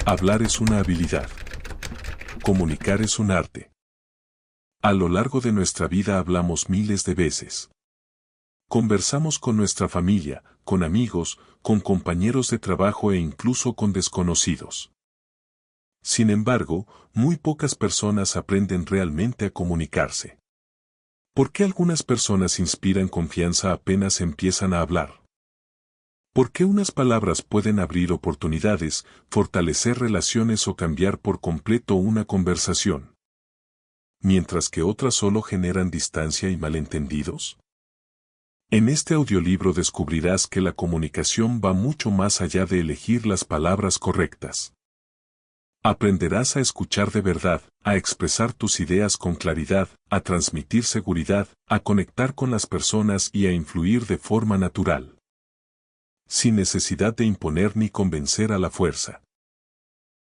Hablar es una habilidad. Comunicar es un arte. A lo largo de nuestra vida hablamos miles de veces. Conversamos con nuestra familia, con amigos, con compañeros de trabajo e incluso con desconocidos. Sin embargo, muy pocas personas aprenden realmente a comunicarse. ¿Por qué algunas personas inspiran confianza apenas empiezan a hablar? ¿Por qué unas palabras pueden abrir oportunidades, fortalecer relaciones o cambiar por completo una conversación? Mientras que otras solo generan distancia y malentendidos. En este audiolibro descubrirás que la comunicación va mucho más allá de elegir las palabras correctas. Aprenderás a escuchar de verdad, a expresar tus ideas con claridad, a transmitir seguridad, a conectar con las personas y a influir de forma natural. Sin necesidad de imponer ni convencer a la fuerza.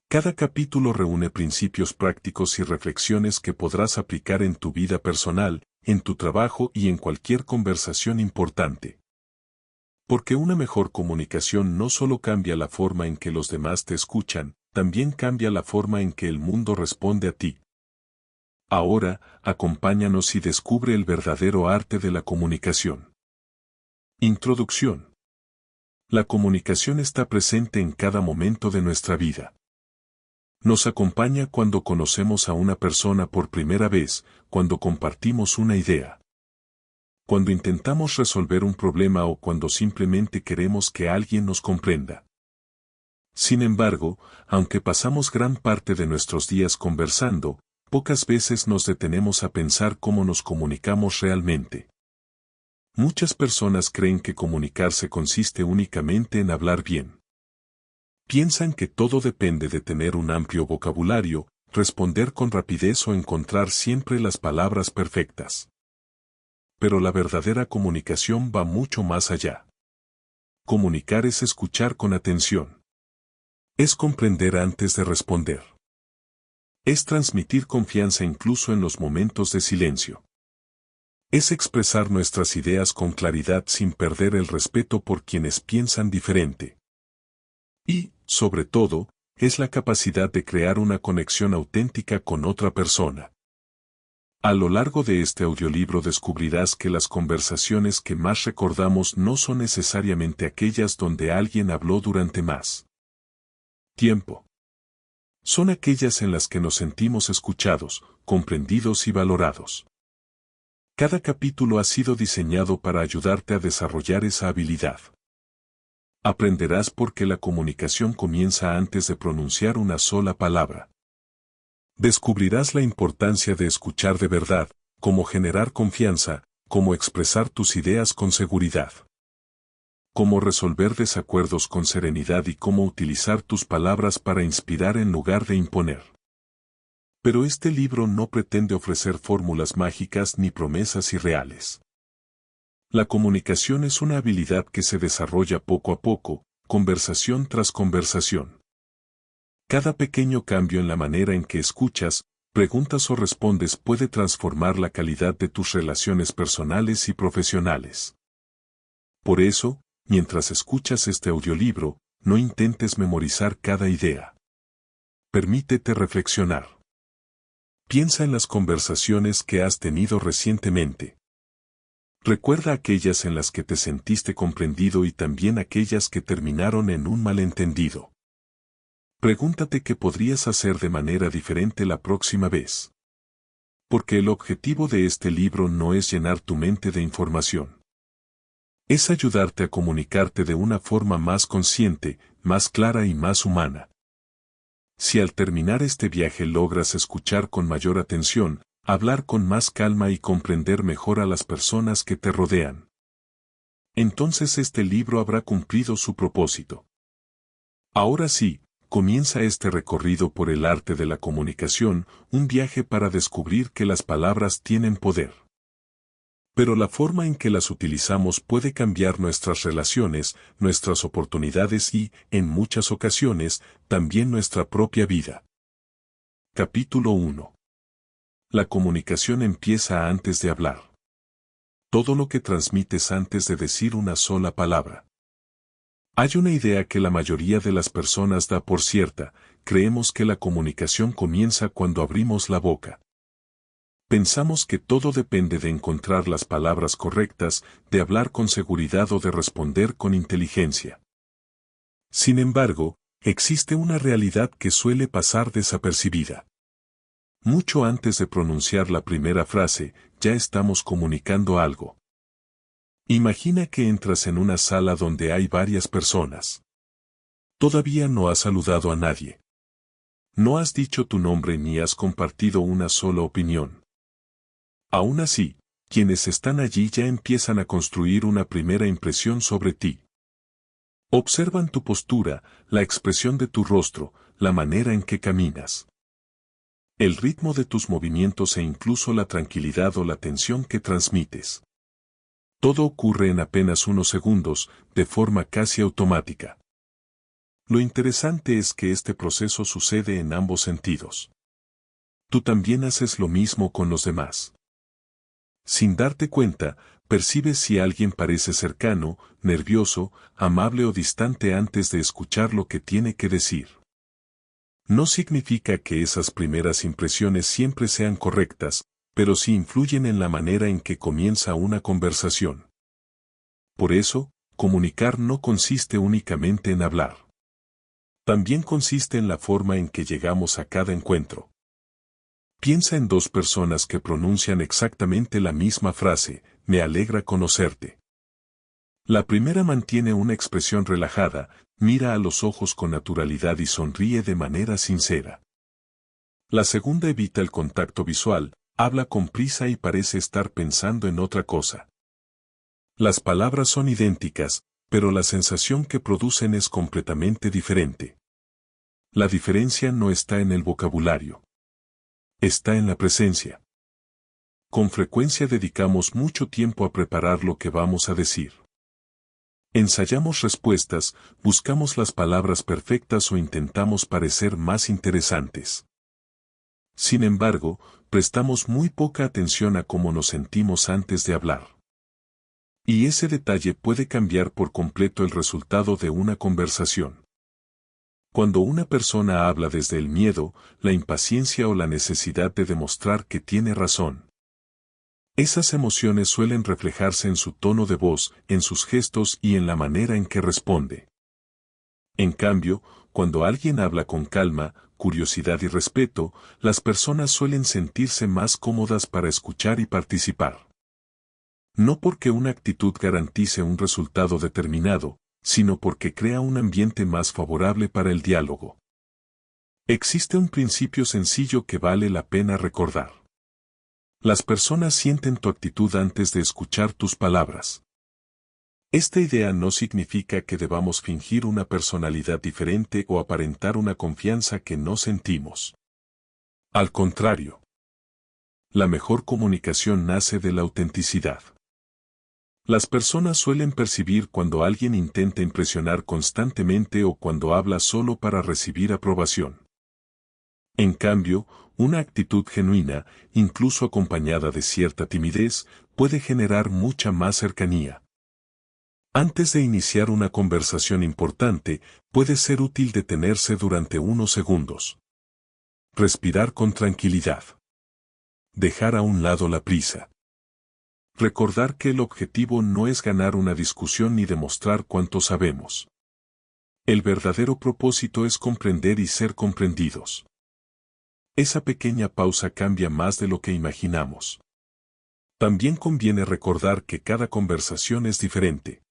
Cada capítulo reúne principios prácticos y reflexiones que podrás aplicar en tu vida personal, en tu trabajo y en cualquier conversación importante. Porque una mejor comunicación no solo cambia la forma en que los demás te escuchan, también cambia la forma en que el mundo responde a ti. Ahora, acompáñanos y descubre el verdadero arte de la comunicación. Introducción. La comunicación está presente en cada momento de nuestra vida. Nos acompaña cuando conocemos a una persona por primera vez, cuando compartimos una idea. Cuando intentamos resolver un problema o cuando simplemente queremos que alguien nos comprenda. Sin embargo, aunque pasamos gran parte de nuestros días conversando, pocas veces nos detenemos a pensar cómo nos comunicamos realmente. Muchas personas creen que comunicarse consiste únicamente en hablar bien. Piensan que todo depende de tener un amplio vocabulario, responder con rapidez o encontrar siempre las palabras perfectas. Pero la verdadera comunicación va mucho más allá. Comunicar es escuchar con atención. Es comprender antes de responder. Es transmitir confianza incluso en los momentos de silencio. Es expresar nuestras ideas con claridad sin perder el respeto por quienes piensan diferente. Y, sobre todo, es la capacidad de crear una conexión auténtica con otra persona. A lo largo de este audiolibro descubrirás que las conversaciones que más recordamos no son necesariamente aquellas donde alguien habló durante más tiempo. Son aquellas en las que nos sentimos escuchados, comprendidos y valorados. Cada capítulo ha sido diseñado para ayudarte a desarrollar esa habilidad. Aprenderás por qué la comunicación comienza antes de pronunciar una sola palabra. Descubrirás la importancia de escuchar de verdad, cómo generar confianza, cómo expresar tus ideas con seguridad. Cómo resolver desacuerdos con serenidad y cómo utilizar tus palabras para inspirar en lugar de imponer. Pero este libro no pretende ofrecer fórmulas mágicas ni promesas irreales. La comunicación es una habilidad que se desarrolla poco a poco, conversación tras conversación. Cada pequeño cambio en la manera en que escuchas, preguntas o respondes puede transformar la calidad de tus relaciones personales y profesionales. Por eso, mientras escuchas este audiolibro, no intentes memorizar cada idea. Permítete reflexionar. Piensa en las conversaciones que has tenido recientemente. Recuerda aquellas en las que te sentiste comprendido y también aquellas que terminaron en un malentendido. Pregúntate qué podrías hacer de manera diferente la próxima vez. Porque el objetivo de este libro no es llenar tu mente de información. Es ayudarte a comunicarte de una forma más consciente, más clara y más humana. Si al terminar este viaje logras escuchar con mayor atención, hablar con más calma y comprender mejor a las personas que te rodean, entonces este libro habrá cumplido su propósito. Ahora sí, comienza este recorrido por el arte de la comunicación, un viaje para descubrir que las palabras tienen poder. Pero la forma en que las utilizamos puede cambiar nuestras relaciones, nuestras oportunidades y, en muchas ocasiones, también nuestra propia vida. Capítulo 1. La comunicación empieza antes de hablar. Todo lo que transmites antes de decir una sola palabra. Hay una idea que la mayoría de las personas da por cierta, creemos que la comunicación comienza cuando abrimos la boca. Pensamos que todo depende de encontrar las palabras correctas, de hablar con seguridad o de responder con inteligencia. Sin embargo, existe una realidad que suele pasar desapercibida. Mucho antes de pronunciar la primera frase, ya estamos comunicando algo. Imagina que entras en una sala donde hay varias personas. Todavía no has saludado a nadie. No has dicho tu nombre ni has compartido una sola opinión. Aún así, quienes están allí ya empiezan a construir una primera impresión sobre ti. Observan tu postura, la expresión de tu rostro, la manera en que caminas. El ritmo de tus movimientos e incluso la tranquilidad o la tensión que transmites. Todo ocurre en apenas unos segundos, de forma casi automática. Lo interesante es que este proceso sucede en ambos sentidos. Tú también haces lo mismo con los demás. Sin darte cuenta, percibes si alguien parece cercano, nervioso, amable o distante antes de escuchar lo que tiene que decir. No significa que esas primeras impresiones siempre sean correctas, pero sí influyen en la manera en que comienza una conversación. Por eso, comunicar no consiste únicamente en hablar. También consiste en la forma en que llegamos a cada encuentro. Piensa en dos personas que pronuncian exactamente la misma frase, me alegra conocerte. La primera mantiene una expresión relajada, mira a los ojos con naturalidad y sonríe de manera sincera. La segunda evita el contacto visual, habla con prisa y parece estar pensando en otra cosa. Las palabras son idénticas, pero la sensación que producen es completamente diferente. La diferencia no está en el vocabulario. Está en la presencia. Con frecuencia dedicamos mucho tiempo a preparar lo que vamos a decir. Ensayamos respuestas, buscamos las palabras perfectas o intentamos parecer más interesantes. Sin embargo, prestamos muy poca atención a cómo nos sentimos antes de hablar. Y ese detalle puede cambiar por completo el resultado de una conversación. Cuando una persona habla desde el miedo, la impaciencia o la necesidad de demostrar que tiene razón, esas emociones suelen reflejarse en su tono de voz, en sus gestos y en la manera en que responde. En cambio, cuando alguien habla con calma, curiosidad y respeto, las personas suelen sentirse más cómodas para escuchar y participar. No porque una actitud garantice un resultado determinado, sino porque crea un ambiente más favorable para el diálogo. Existe un principio sencillo que vale la pena recordar. Las personas sienten tu actitud antes de escuchar tus palabras. Esta idea no significa que debamos fingir una personalidad diferente o aparentar una confianza que no sentimos. Al contrario, la mejor comunicación nace de la autenticidad. Las personas suelen percibir cuando alguien intenta impresionar constantemente o cuando habla solo para recibir aprobación. En cambio, una actitud genuina, incluso acompañada de cierta timidez, puede generar mucha más cercanía. Antes de iniciar una conversación importante, puede ser útil detenerse durante unos segundos. Respirar con tranquilidad. Dejar a un lado la prisa. Recordar que el objetivo no es ganar una discusión ni demostrar cuánto sabemos. El verdadero propósito es comprender y ser comprendidos. Esa pequeña pausa cambia más de lo que imaginamos. También conviene recordar que cada conversación es diferente.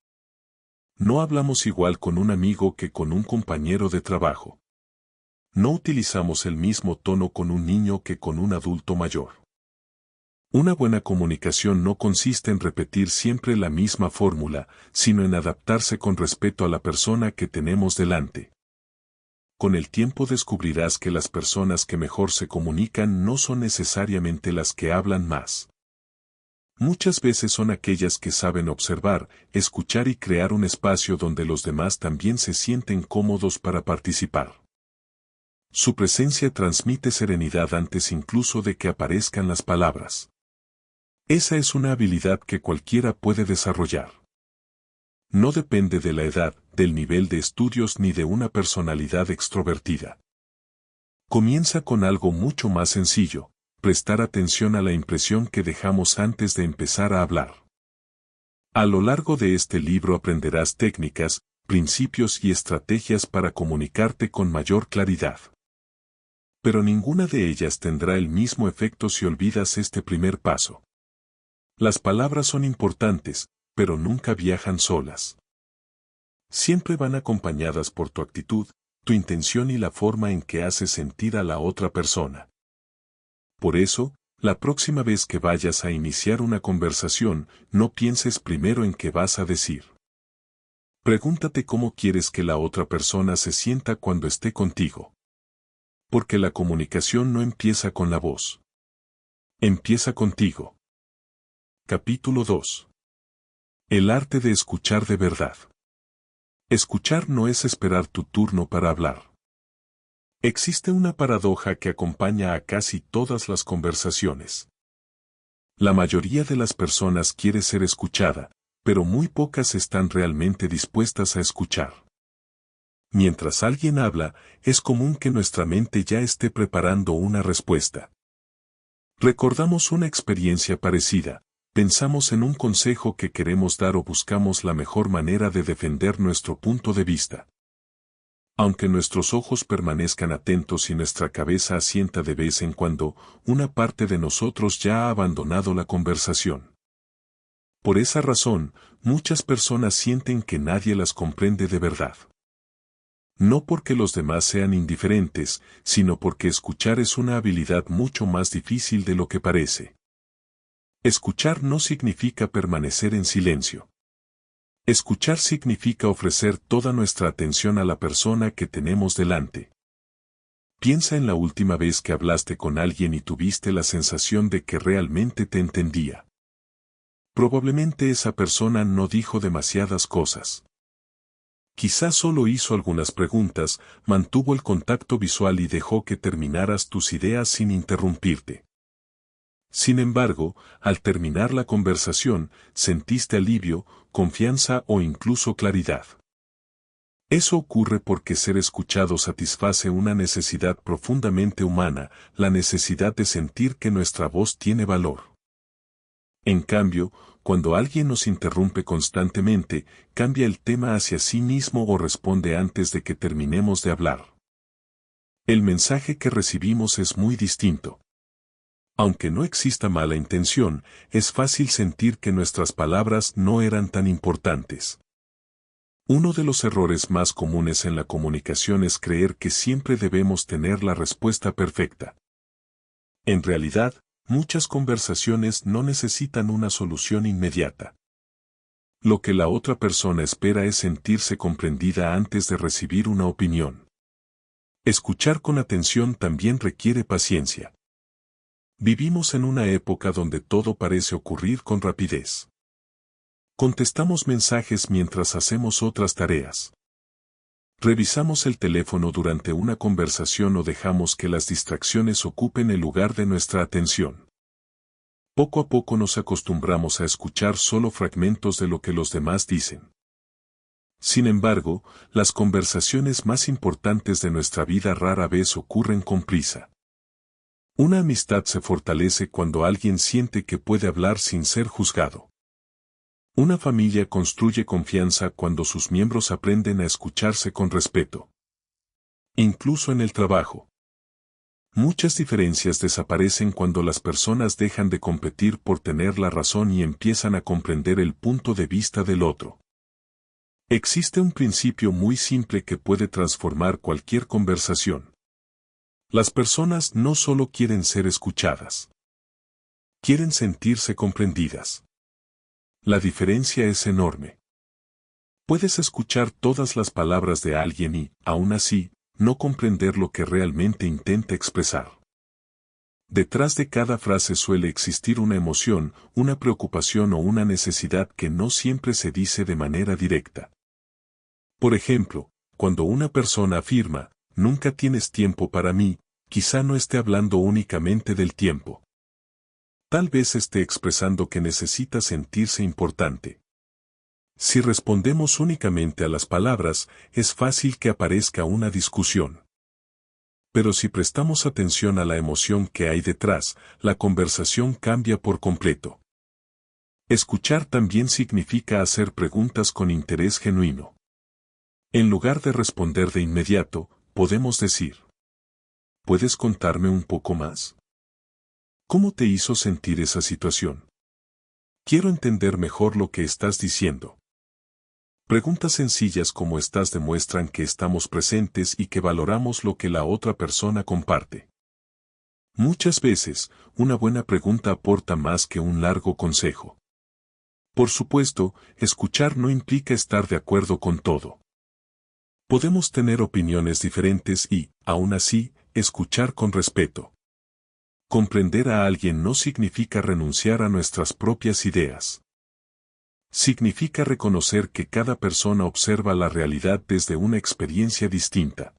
No hablamos igual con un amigo que con un compañero de trabajo. No utilizamos el mismo tono con un niño que con un adulto mayor. Una buena comunicación no consiste en repetir siempre la misma fórmula, sino en adaptarse con respeto a la persona que tenemos delante. Con el tiempo descubrirás que las personas que mejor se comunican no son necesariamente las que hablan más. Muchas veces son aquellas que saben observar, escuchar y crear un espacio donde los demás también se sienten cómodos para participar. Su presencia transmite serenidad antes incluso de que aparezcan las palabras. Esa es una habilidad que cualquiera puede desarrollar. No depende de la edad, del nivel de estudios ni de una personalidad extrovertida. Comienza con algo mucho más sencillo, prestar atención a la impresión que dejamos antes de empezar a hablar. A lo largo de este libro aprenderás técnicas, principios y estrategias para comunicarte con mayor claridad. Pero ninguna de ellas tendrá el mismo efecto si olvidas este primer paso. Las palabras son importantes, pero nunca viajan solas. Siempre van acompañadas por tu actitud, tu intención y la forma en que haces sentir a la otra persona. Por eso, la próxima vez que vayas a iniciar una conversación, no pienses primero en qué vas a decir. Pregúntate cómo quieres que la otra persona se sienta cuando esté contigo. Porque la comunicación no empieza con la voz. Empieza contigo. Capítulo 2. El arte de escuchar de verdad. Escuchar no es esperar tu turno para hablar. Existe una paradoja que acompaña a casi todas las conversaciones. La mayoría de las personas quiere ser escuchada, pero muy pocas están realmente dispuestas a escuchar. Mientras alguien habla, es común que nuestra mente ya esté preparando una respuesta. Recordamos una experiencia parecida, pensamos en un consejo que queremos dar o buscamos la mejor manera de defender nuestro punto de vista. Aunque nuestros ojos permanezcan atentos y nuestra cabeza asienta de vez en cuando, una parte de nosotros ya ha abandonado la conversación. Por esa razón, muchas personas sienten que nadie las comprende de verdad. No porque los demás sean indiferentes, sino porque escuchar es una habilidad mucho más difícil de lo que parece. Escuchar no significa permanecer en silencio. Escuchar significa ofrecer toda nuestra atención a la persona que tenemos delante. Piensa en la última vez que hablaste con alguien y tuviste la sensación de que realmente te entendía. Probablemente esa persona no dijo demasiadas cosas. Quizás solo hizo algunas preguntas, mantuvo el contacto visual y dejó que terminaras tus ideas sin interrumpirte. Sin embargo, al terminar la conversación, sentiste alivio, confianza o incluso claridad. Eso ocurre porque ser escuchado satisface una necesidad profundamente humana, la necesidad de sentir que nuestra voz tiene valor. En cambio, cuando alguien nos interrumpe constantemente, cambia el tema hacia sí mismo o responde antes de que terminemos de hablar. El mensaje que recibimos es muy distinto. Aunque no exista mala intención, es fácil sentir que nuestras palabras no eran tan importantes. Uno de los errores más comunes en la comunicación es creer que siempre debemos tener la respuesta perfecta. En realidad, muchas conversaciones no necesitan una solución inmediata. Lo que la otra persona espera es sentirse comprendida antes de recibir una opinión. Escuchar con atención también requiere paciencia. Vivimos en una época donde todo parece ocurrir con rapidez. Contestamos mensajes mientras hacemos otras tareas. Revisamos el teléfono durante una conversación o dejamos que las distracciones ocupen el lugar de nuestra atención. Poco a poco nos acostumbramos a escuchar solo fragmentos de lo que los demás dicen. Sin embargo, las conversaciones más importantes de nuestra vida rara vez ocurren con prisa. Una amistad se fortalece cuando alguien siente que puede hablar sin ser juzgado. Una familia construye confianza cuando sus miembros aprenden a escucharse con respeto. Incluso en el trabajo. Muchas diferencias desaparecen cuando las personas dejan de competir por tener la razón y empiezan a comprender el punto de vista del otro. Existe un principio muy simple que puede transformar cualquier conversación. Las personas no solo quieren ser escuchadas. Quieren sentirse comprendidas. La diferencia es enorme. Puedes escuchar todas las palabras de alguien y, aún así, no comprender lo que realmente intenta expresar. Detrás de cada frase suele existir una emoción, una preocupación o una necesidad que no siempre se dice de manera directa. Por ejemplo, cuando una persona afirma, "Nunca tienes tiempo para mí", quizá no esté hablando únicamente del tiempo. Tal vez esté expresando que necesita sentirse importante. Si respondemos únicamente a las palabras, es fácil que aparezca una discusión. Pero si prestamos atención a la emoción que hay detrás, la conversación cambia por completo. Escuchar también significa hacer preguntas con interés genuino. En lugar de responder de inmediato, podemos decir: ¿puedes contarme un poco más? ¿Cómo te hizo sentir esa situación? Quiero entender mejor lo que estás diciendo. Preguntas sencillas como estas demuestran que estamos presentes y que valoramos lo que la otra persona comparte. Muchas veces, una buena pregunta aporta más que un largo consejo. Por supuesto, escuchar no implica estar de acuerdo con todo. Podemos tener opiniones diferentes y, aún así, escuchar con respeto. Comprender a alguien no significa renunciar a nuestras propias ideas. Significa reconocer que cada persona observa la realidad desde una experiencia distinta.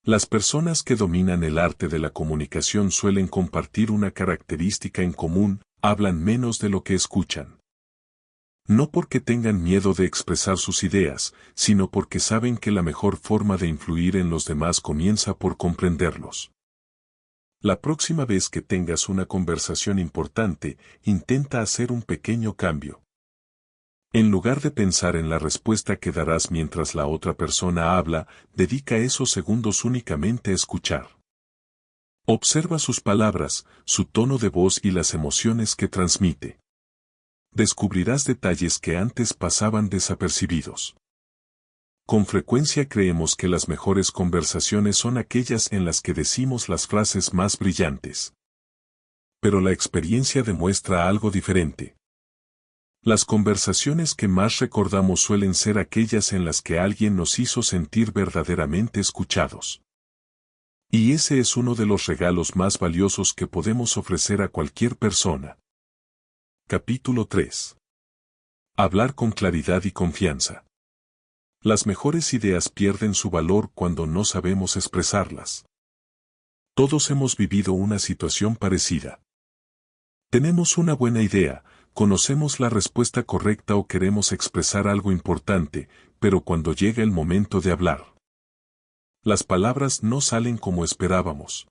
Las personas que dominan el arte de la comunicación suelen compartir una característica en común: hablan menos de lo que escuchan. No porque tengan miedo de expresar sus ideas, sino porque saben que la mejor forma de influir en los demás comienza por comprenderlos. La próxima vez que tengas una conversación importante, intenta hacer un pequeño cambio. En lugar de pensar en la respuesta que darás mientras la otra persona habla, dedica esos segundos únicamente a escuchar. Observa sus palabras, su tono de voz y las emociones que transmite. Descubrirás detalles que antes pasaban desapercibidos. Con frecuencia creemos que las mejores conversaciones son aquellas en las que decimos las frases más brillantes. Pero la experiencia demuestra algo diferente. Las conversaciones que más recordamos suelen ser aquellas en las que alguien nos hizo sentir verdaderamente escuchados. Y ese es uno de los regalos más valiosos que podemos ofrecer a cualquier persona. Capítulo 3. Hablar con claridad y confianza. Las mejores ideas pierden su valor cuando no sabemos expresarlas. Todos hemos vivido una situación parecida. Tenemos una buena idea, conocemos la respuesta correcta o queremos expresar algo importante, pero cuando llega el momento de hablar, las palabras no salen como esperábamos.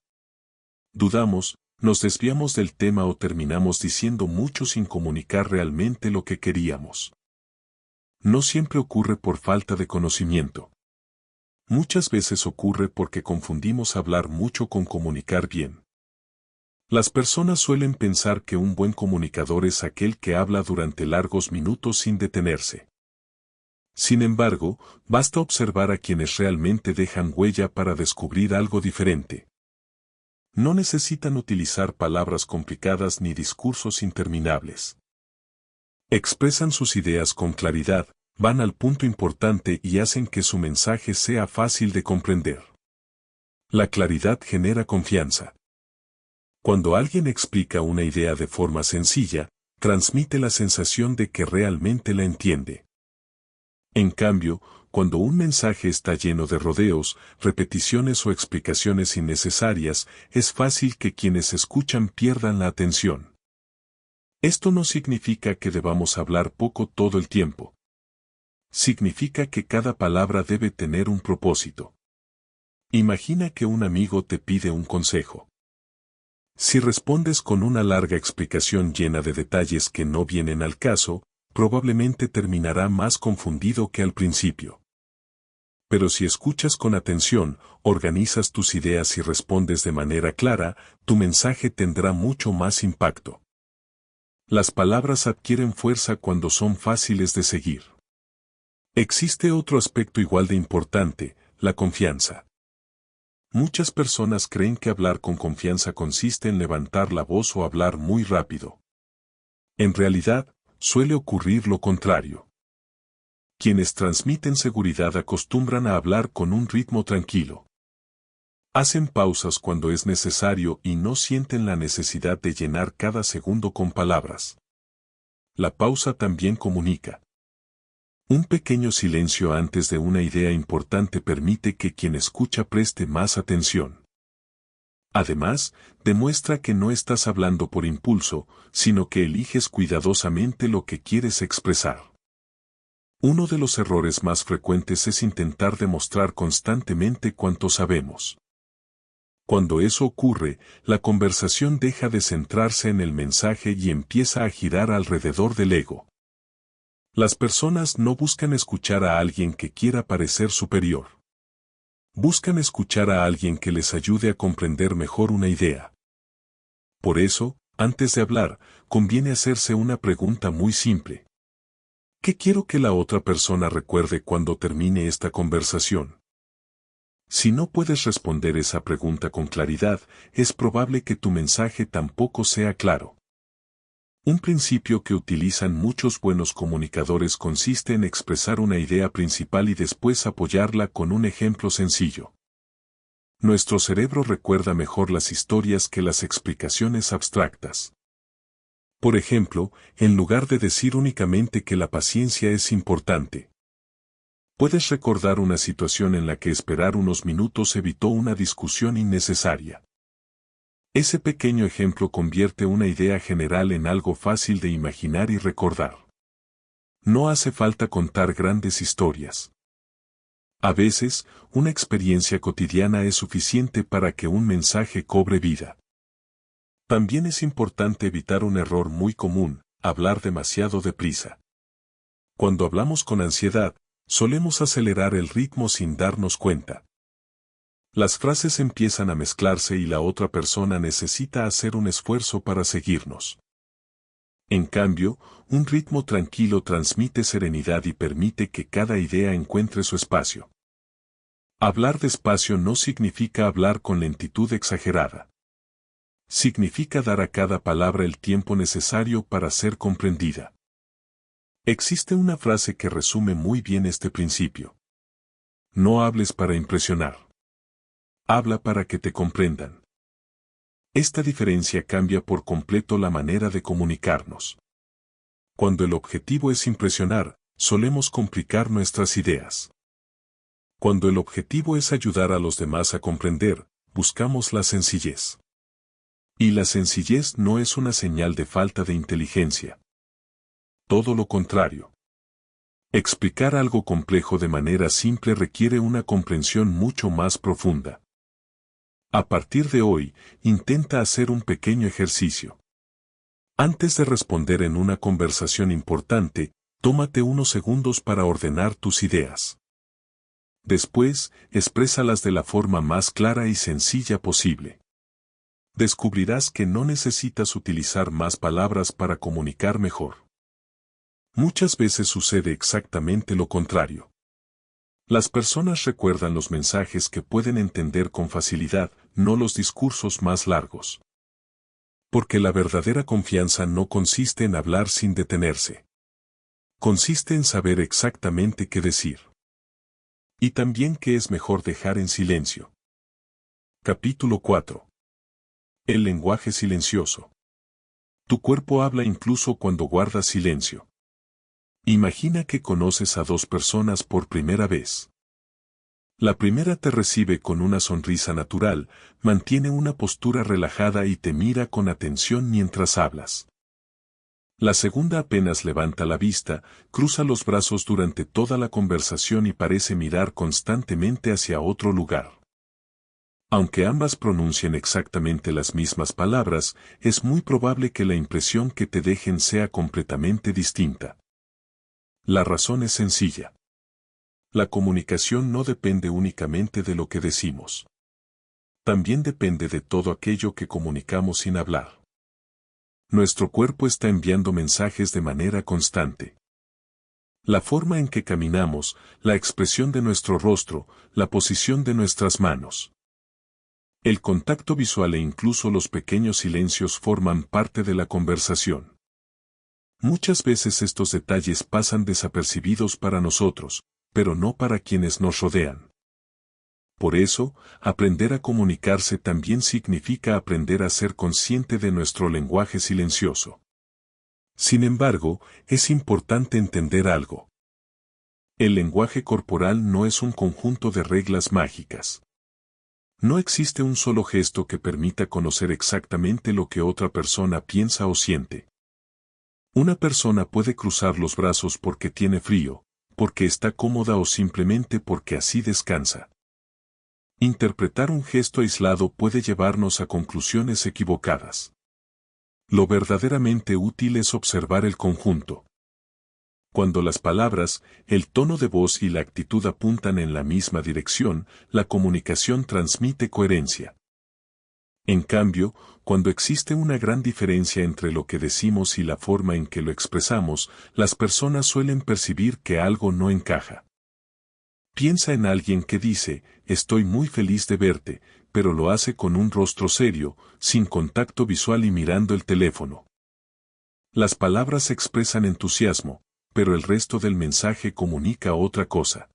Dudamos, nos desviamos del tema o terminamos diciendo mucho sin comunicar realmente lo que queríamos. No siempre ocurre por falta de conocimiento. Muchas veces ocurre porque confundimos hablar mucho con comunicar bien. Las personas suelen pensar que un buen comunicador es aquel que habla durante largos minutos sin detenerse. Sin embargo, basta observar a quienes realmente dejan huella para descubrir algo diferente. No necesitan utilizar palabras complicadas ni discursos interminables. Expresan sus ideas con claridad, van al punto importante y hacen que su mensaje sea fácil de comprender. La claridad genera confianza. Cuando alguien explica una idea de forma sencilla, transmite la sensación de que realmente la entiende. En cambio, cuando un mensaje está lleno de rodeos, repeticiones o explicaciones innecesarias, es fácil que quienes escuchan pierdan la atención. Esto no significa que debamos hablar poco todo el tiempo. Significa que cada palabra debe tener un propósito. Imagina que un amigo te pide un consejo. Si respondes con una larga explicación llena de detalles que no vienen al caso, probablemente terminará más confundido que al principio. Pero si escuchas con atención, organizas tus ideas y respondes de manera clara, tu mensaje tendrá mucho más impacto. Las palabras adquieren fuerza cuando son fáciles de seguir. Existe otro aspecto igual de importante: la confianza. Muchas personas creen que hablar con confianza consiste en levantar la voz o hablar muy rápido. En realidad, suele ocurrir lo contrario. Quienes transmiten seguridad acostumbran a hablar con un ritmo tranquilo. Hacen pausas cuando es necesario y no sienten la necesidad de llenar cada segundo con palabras. La pausa también comunica. Un pequeño silencio antes de una idea importante permite que quien escucha preste más atención. Además, demuestra que no estás hablando por impulso, sino que eliges cuidadosamente lo que quieres expresar. Uno de los errores más frecuentes es intentar demostrar constantemente cuánto sabemos. Cuando eso ocurre, la conversación deja de centrarse en el mensaje y empieza a girar alrededor del ego. Las personas no buscan escuchar a alguien que quiera parecer superior. Buscan escuchar a alguien que les ayude a comprender mejor una idea. Por eso, antes de hablar, conviene hacerse una pregunta muy simple. ¿Qué quiero que la otra persona recuerde cuando termine esta conversación? Si no puedes responder esa pregunta con claridad, es probable que tu mensaje tampoco sea claro. Un principio que utilizan muchos buenos comunicadores consiste en expresar una idea principal y después apoyarla con un ejemplo sencillo. Nuestro cerebro recuerda mejor las historias que las explicaciones abstractas. Por ejemplo, en lugar de decir únicamente que la paciencia es importante, puedes recordar una situación en la que esperar unos minutos evitó una discusión innecesaria. Ese pequeño ejemplo convierte una idea general en algo fácil de imaginar y recordar. No hace falta contar grandes historias. A veces, una experiencia cotidiana es suficiente para que un mensaje cobre vida. También es importante evitar un error muy común, hablar demasiado deprisa. Cuando hablamos con ansiedad, solemos acelerar el ritmo sin darnos cuenta. Las frases empiezan a mezclarse y la otra persona necesita hacer un esfuerzo para seguirnos. En cambio, un ritmo tranquilo transmite serenidad y permite que cada idea encuentre su espacio. Hablar despacio no significa hablar con lentitud exagerada. Significa dar a cada palabra el tiempo necesario para ser comprendida. Existe una frase que resume muy bien este principio. No hables para impresionar. Habla para que te comprendan. Esta diferencia cambia por completo la manera de comunicarnos. Cuando el objetivo es impresionar, solemos complicar nuestras ideas. Cuando el objetivo es ayudar a los demás a comprender, buscamos la sencillez. Y la sencillez no es una señal de falta de inteligencia. Todo lo contrario. Explicar algo complejo de manera simple requiere una comprensión mucho más profunda. A partir de hoy, intenta hacer un pequeño ejercicio. Antes de responder en una conversación importante, tómate unos segundos para ordenar tus ideas. Después, exprésalas de la forma más clara y sencilla posible. Descubrirás que no necesitas utilizar más palabras para comunicar mejor. Muchas veces sucede exactamente lo contrario. Las personas recuerdan los mensajes que pueden entender con facilidad, no los discursos más largos. Porque la verdadera confianza no consiste en hablar sin detenerse. Consiste en saber exactamente qué decir. Y también qué es mejor dejar en silencio. Capítulo 4. El lenguaje silencioso. Tu cuerpo habla incluso cuando guardas silencio. Imagina que conoces a dos personas por primera vez. La primera te recibe con una sonrisa natural, mantiene una postura relajada y te mira con atención mientras hablas. La segunda apenas levanta la vista, cruza los brazos durante toda la conversación y parece mirar constantemente hacia otro lugar. Aunque ambas pronuncien exactamente las mismas palabras, es muy probable que la impresión que te dejen sea completamente distinta. La razón es sencilla. La comunicación no depende únicamente de lo que decimos. También depende de todo aquello que comunicamos sin hablar. Nuestro cuerpo está enviando mensajes de manera constante. La forma en que caminamos, la expresión de nuestro rostro, la posición de nuestras manos. El contacto visual e incluso los pequeños silencios forman parte de la conversación. Muchas veces estos detalles pasan desapercibidos para nosotros, pero no para quienes nos rodean. Por eso, aprender a comunicarse también significa aprender a ser consciente de nuestro lenguaje silencioso. Sin embargo, es importante entender algo. El lenguaje corporal no es un conjunto de reglas mágicas. No existe un solo gesto que permita conocer exactamente lo que otra persona piensa o siente. Una persona puede cruzar los brazos porque tiene frío, porque está cómoda o simplemente porque así descansa. Interpretar un gesto aislado puede llevarnos a conclusiones equivocadas. Lo verdaderamente útil es observar el conjunto. Cuando las palabras, el tono de voz y la actitud apuntan en la misma dirección, la comunicación transmite coherencia. En cambio, cuando existe una gran diferencia entre lo que decimos y la forma en que lo expresamos, las personas suelen percibir que algo no encaja. Piensa en alguien que dice, estoy muy feliz de verte, pero lo hace con un rostro serio, sin contacto visual y mirando el teléfono. Las palabras expresan entusiasmo, pero el resto del mensaje comunica otra cosa.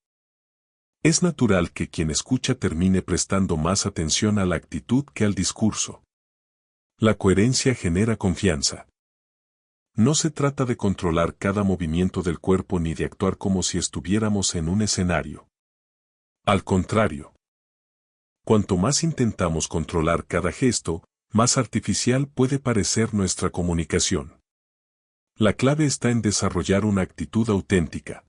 Es natural que quien escucha termine prestando más atención a la actitud que al discurso. La coherencia genera confianza. No se trata de controlar cada movimiento del cuerpo ni de actuar como si estuviéramos en un escenario. Al contrario. Cuanto más intentamos controlar cada gesto, más artificial puede parecer nuestra comunicación. La clave está en desarrollar una actitud auténtica.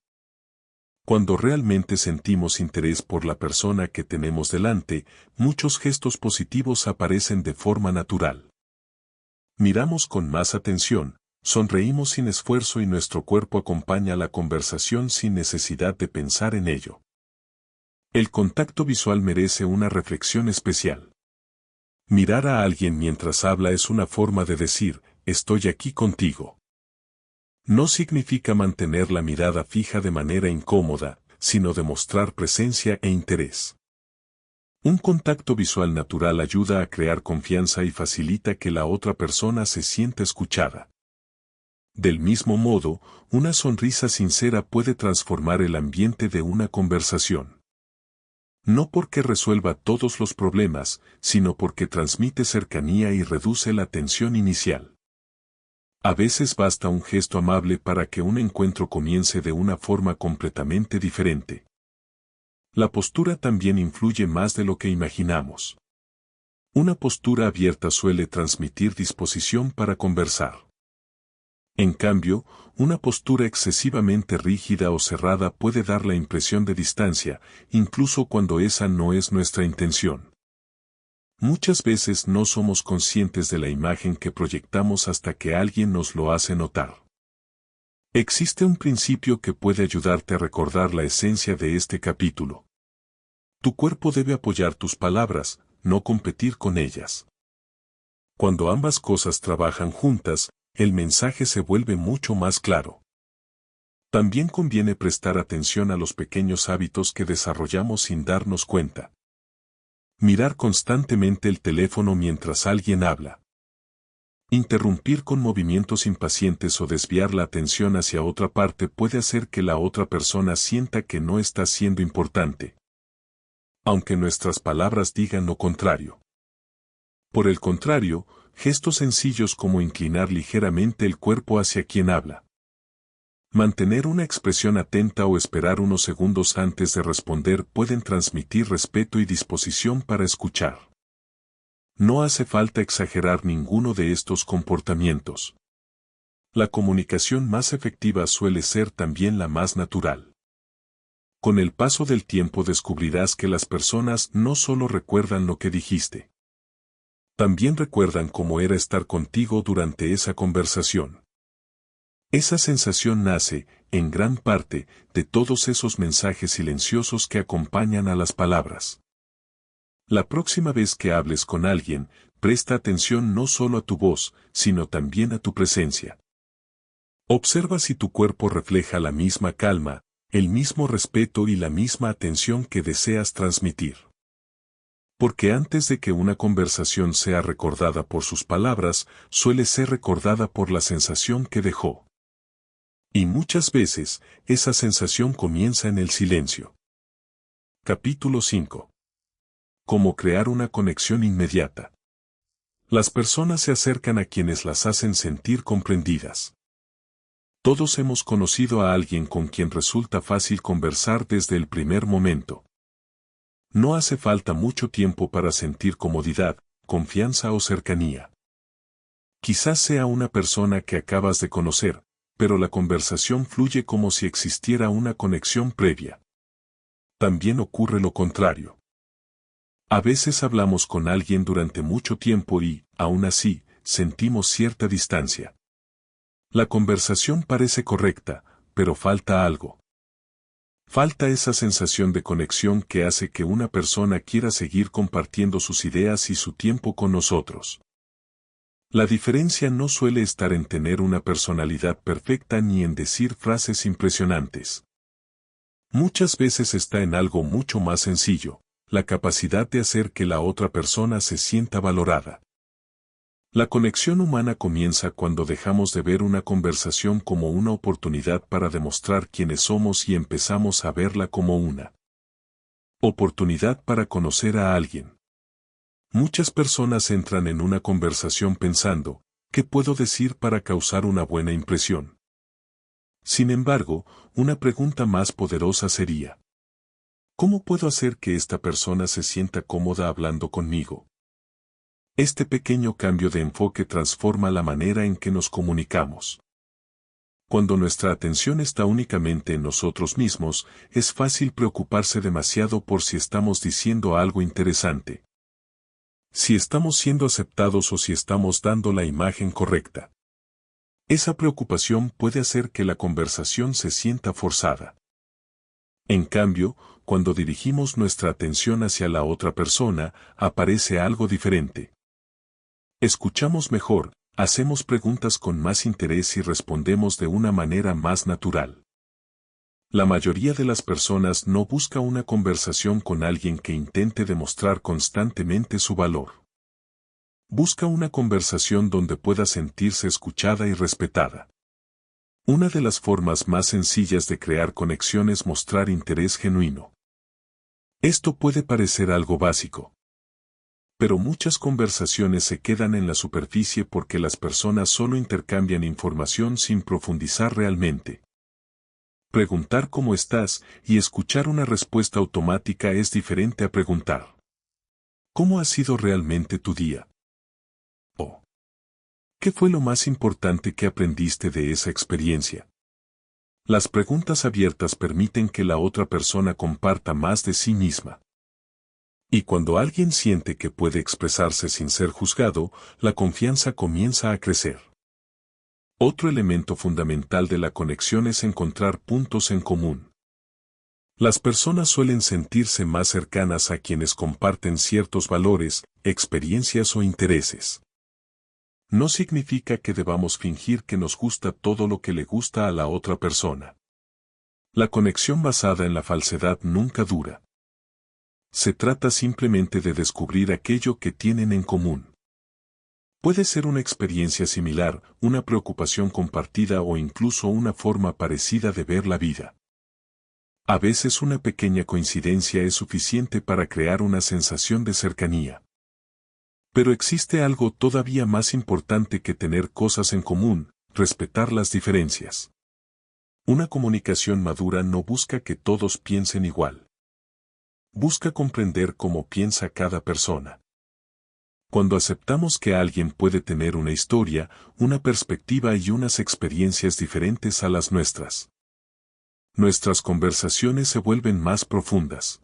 Cuando realmente sentimos interés por la persona que tenemos delante, muchos gestos positivos aparecen de forma natural. Miramos con más atención, sonreímos sin esfuerzo y nuestro cuerpo acompaña la conversación sin necesidad de pensar en ello. El contacto visual merece una reflexión especial. Mirar a alguien mientras habla es una forma de decir, estoy aquí contigo. No significa mantener la mirada fija de manera incómoda, sino demostrar presencia e interés. Un contacto visual natural ayuda a crear confianza y facilita que la otra persona se sienta escuchada. Del mismo modo, una sonrisa sincera puede transformar el ambiente de una conversación. No porque resuelva todos los problemas, sino porque transmite cercanía y reduce la tensión inicial. A veces basta un gesto amable para que un encuentro comience de una forma completamente diferente. La postura también influye más de lo que imaginamos. Una postura abierta suele transmitir disposición para conversar. En cambio, una postura excesivamente rígida o cerrada puede dar la impresión de distancia, incluso cuando esa no es nuestra intención. Muchas veces no somos conscientes de la imagen que proyectamos hasta que alguien nos lo hace notar. Existe un principio que puede ayudarte a recordar la esencia de este capítulo. Tu cuerpo debe apoyar tus palabras, no competir con ellas. Cuando ambas cosas trabajan juntas, el mensaje se vuelve mucho más claro. También conviene prestar atención a los pequeños hábitos que desarrollamos sin darnos cuenta. Mirar constantemente el teléfono mientras alguien habla. Interrumpir con movimientos impacientes o desviar la atención hacia otra parte puede hacer que la otra persona sienta que no está siendo importante, aunque nuestras palabras digan lo contrario. Por el contrario, gestos sencillos como inclinar ligeramente el cuerpo hacia quien habla, mantener una expresión atenta o esperar unos segundos antes de responder pueden transmitir respeto y disposición para escuchar. No hace falta exagerar ninguno de estos comportamientos. La comunicación más efectiva suele ser también la más natural. Con el paso del tiempo descubrirás que las personas no solo recuerdan lo que dijiste. También recuerdan cómo era estar contigo durante esa conversación. Esa sensación nace, en gran parte, de todos esos mensajes silenciosos que acompañan a las palabras. La próxima vez que hables con alguien, presta atención no solo a tu voz, sino también a tu presencia. Observa si tu cuerpo refleja la misma calma, el mismo respeto y la misma atención que deseas transmitir. Porque antes de que una conversación sea recordada por sus palabras, suele ser recordada por la sensación que dejó. Y muchas veces, esa sensación comienza en el silencio. Capítulo 5. Cómo crear una conexión inmediata. Las personas se acercan a quienes las hacen sentir comprendidas. Todos hemos conocido a alguien con quien resulta fácil conversar desde el primer momento. No hace falta mucho tiempo para sentir comodidad, confianza o cercanía. Quizás sea una persona que acabas de conocer, pero la conversación fluye como si existiera una conexión previa. También ocurre lo contrario. A veces hablamos con alguien durante mucho tiempo y, aún así, sentimos cierta distancia. La conversación parece correcta, pero falta algo. Falta esa sensación de conexión que hace que una persona quiera seguir compartiendo sus ideas y su tiempo con nosotros. La diferencia no suele estar en tener una personalidad perfecta ni en decir frases impresionantes. Muchas veces está en algo mucho más sencillo, la capacidad de hacer que la otra persona se sienta valorada. La conexión humana comienza cuando dejamos de ver una conversación como una oportunidad para demostrar quiénes somos y empezamos a verla como una oportunidad para conocer a alguien. Muchas personas entran en una conversación pensando, ¿qué puedo decir para causar una buena impresión? Sin embargo, una pregunta más poderosa sería, ¿cómo puedo hacer que esta persona se sienta cómoda hablando conmigo? Este pequeño cambio de enfoque transforma la manera en que nos comunicamos. Cuando nuestra atención está únicamente en nosotros mismos, es fácil preocuparse demasiado por si estamos diciendo algo interesante, si estamos siendo aceptados o si estamos dando la imagen correcta. Esa preocupación puede hacer que la conversación se sienta forzada. En cambio, cuando dirigimos nuestra atención hacia la otra persona, aparece algo diferente. Escuchamos mejor, hacemos preguntas con más interés y respondemos de una manera más natural. La mayoría de las personas no busca una conversación con alguien que intente demostrar constantemente su valor. Busca una conversación donde pueda sentirse escuchada y respetada. Una de las formas más sencillas de crear conexión es mostrar interés genuino. Esto puede parecer algo básico, pero muchas conversaciones se quedan en la superficie porque las personas solo intercambian información sin profundizar realmente. Preguntar cómo estás y escuchar una respuesta automática es diferente a preguntar, ¿cómo ha sido realmente tu día? O, ¿qué fue lo más importante que aprendiste de esa experiencia? Las preguntas abiertas permiten que la otra persona comparta más de sí misma. Y cuando alguien siente que puede expresarse sin ser juzgado, la confianza comienza a crecer. Otro elemento fundamental de la conexión es encontrar puntos en común. Las personas suelen sentirse más cercanas a quienes comparten ciertos valores, experiencias o intereses. No significa que debamos fingir que nos gusta todo lo que le gusta a la otra persona. La conexión basada en la falsedad nunca dura. Se trata simplemente de descubrir aquello que tienen en común. Puede ser una experiencia similar, una preocupación compartida o incluso una forma parecida de ver la vida. A veces una pequeña coincidencia es suficiente para crear una sensación de cercanía. Pero existe algo todavía más importante que tener cosas en común, respetar las diferencias. Una comunicación madura no busca que todos piensen igual. Busca comprender cómo piensa cada persona. Cuando aceptamos que alguien puede tener una historia, una perspectiva y unas experiencias diferentes a las nuestras, nuestras conversaciones se vuelven más profundas.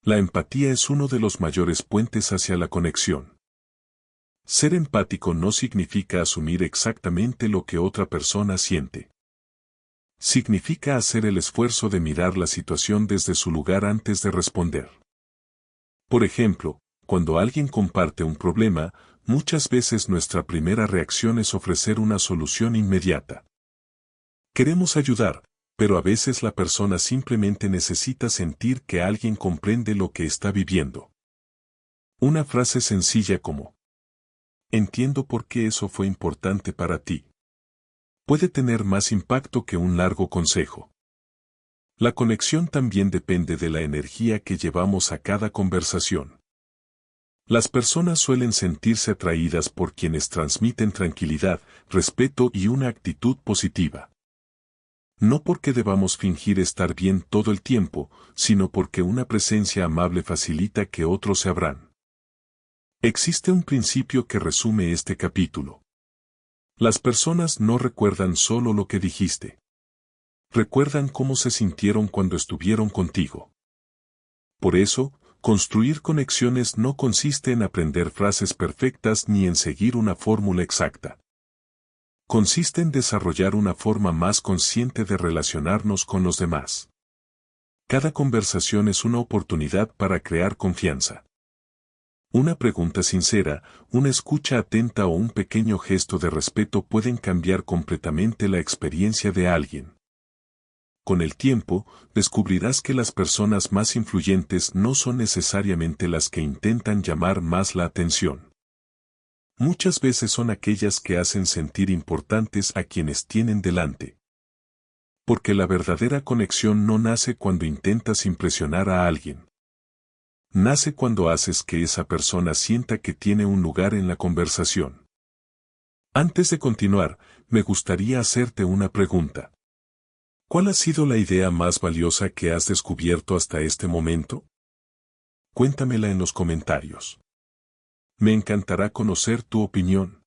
La empatía es uno de los mayores puentes hacia la conexión. Ser empático no significa asumir exactamente lo que otra persona siente. Significa hacer el esfuerzo de mirar la situación desde su lugar antes de responder. Por ejemplo, cuando alguien comparte un problema, muchas veces nuestra primera reacción es ofrecer una solución inmediata. Queremos ayudar, pero a veces la persona simplemente necesita sentir que alguien comprende lo que está viviendo. Una frase sencilla como, entiendo por qué eso fue importante para ti, puede tener más impacto que un largo consejo. La conexión también depende de la energía que llevamos a cada conversación. Las personas suelen sentirse atraídas por quienes transmiten tranquilidad, respeto y una actitud positiva. No porque debamos fingir estar bien todo el tiempo, sino porque una presencia amable facilita que otros se abran. Existe un principio que resume este capítulo. Las personas no recuerdan solo lo que dijiste. Recuerdan cómo se sintieron cuando estuvieron contigo. Por eso, Construir conexiones no consiste en aprender frases perfectas ni en seguir una fórmula exacta. Consiste en desarrollar una forma más consciente de relacionarnos con los demás. Cada conversación es una oportunidad para crear confianza. Una pregunta sincera, una escucha atenta o un pequeño gesto de respeto pueden cambiar completamente la experiencia de alguien. Con el tiempo, descubrirás que las personas más influyentes no son necesariamente las que intentan llamar más la atención. Muchas veces son aquellas que hacen sentir importantes a quienes tienen delante. Porque la verdadera conexión no nace cuando intentas impresionar a alguien. Nace cuando haces que esa persona sienta que tiene un lugar en la conversación. Antes de continuar, me gustaría hacerte una pregunta. ¿Cuál ha sido la idea más valiosa que has descubierto hasta este momento? Cuéntamela en los comentarios. Me encantará conocer tu opinión.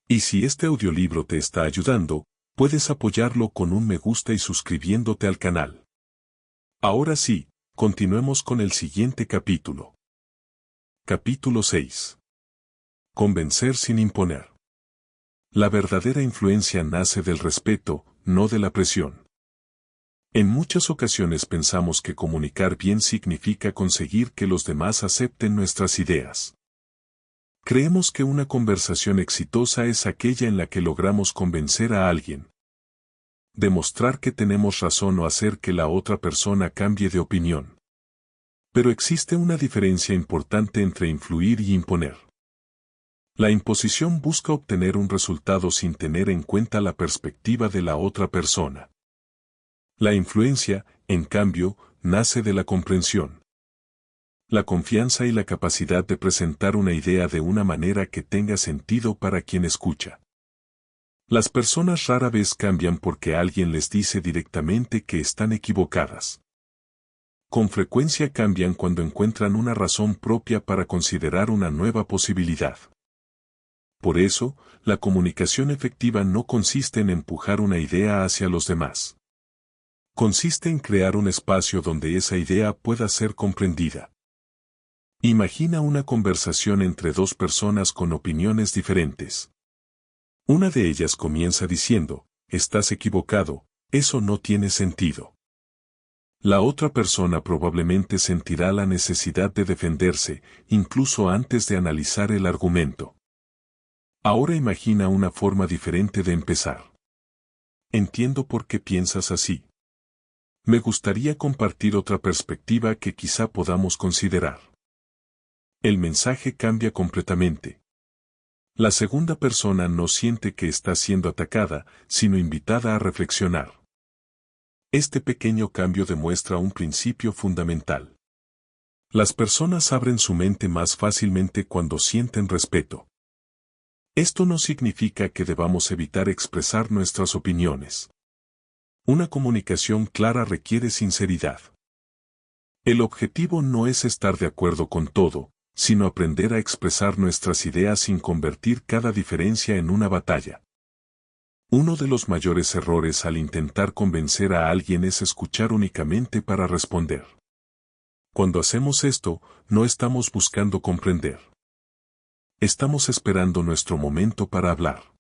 Y si este audiolibro te está ayudando, puedes apoyarlo con un me gusta y suscribiéndote al canal. Ahora sí, continuemos con el siguiente capítulo. Capítulo 6. Convencer sin imponer. La verdadera influencia nace del respeto, no de la presión. En muchas ocasiones pensamos que comunicar bien significa conseguir que los demás acepten nuestras ideas. Creemos que una conversación exitosa es aquella en la que logramos convencer a alguien. Demostrar que tenemos razón o hacer que la otra persona cambie de opinión. Pero existe una diferencia importante entre influir y imponer. La imposición busca obtener un resultado sin tener en cuenta la perspectiva de la otra persona. La influencia, en cambio, nace de la comprensión. La confianza y la capacidad de presentar una idea de una manera que tenga sentido para quien escucha. Las personas rara vez cambian porque alguien les dice directamente que están equivocadas. Con frecuencia cambian cuando encuentran una razón propia para considerar una nueva posibilidad. Por eso, la comunicación efectiva no consiste en empujar una idea hacia los demás. Consiste en crear un espacio donde esa idea pueda ser comprendida. Imagina una conversación entre dos personas con opiniones diferentes. Una de ellas comienza diciendo, "Estás equivocado, eso no tiene sentido". La otra persona probablemente sentirá la necesidad de defenderse, incluso antes de analizar el argumento. Ahora imagina una forma diferente de empezar. Entiendo por qué piensas así. Me gustaría compartir otra perspectiva que quizá podamos considerar. El mensaje cambia completamente. La segunda persona no siente que está siendo atacada, sino invitada a reflexionar. Este pequeño cambio demuestra un principio fundamental. Las personas abren su mente más fácilmente cuando sienten respeto. Esto no significa que debamos evitar expresar nuestras opiniones. Una comunicación clara requiere sinceridad. El objetivo no es estar de acuerdo con todo, sino aprender a expresar nuestras ideas sin convertir cada diferencia en una batalla. Uno de los mayores errores al intentar convencer a alguien es escuchar únicamente para responder. Cuando hacemos esto, no estamos buscando comprender. Estamos esperando nuestro momento para hablar.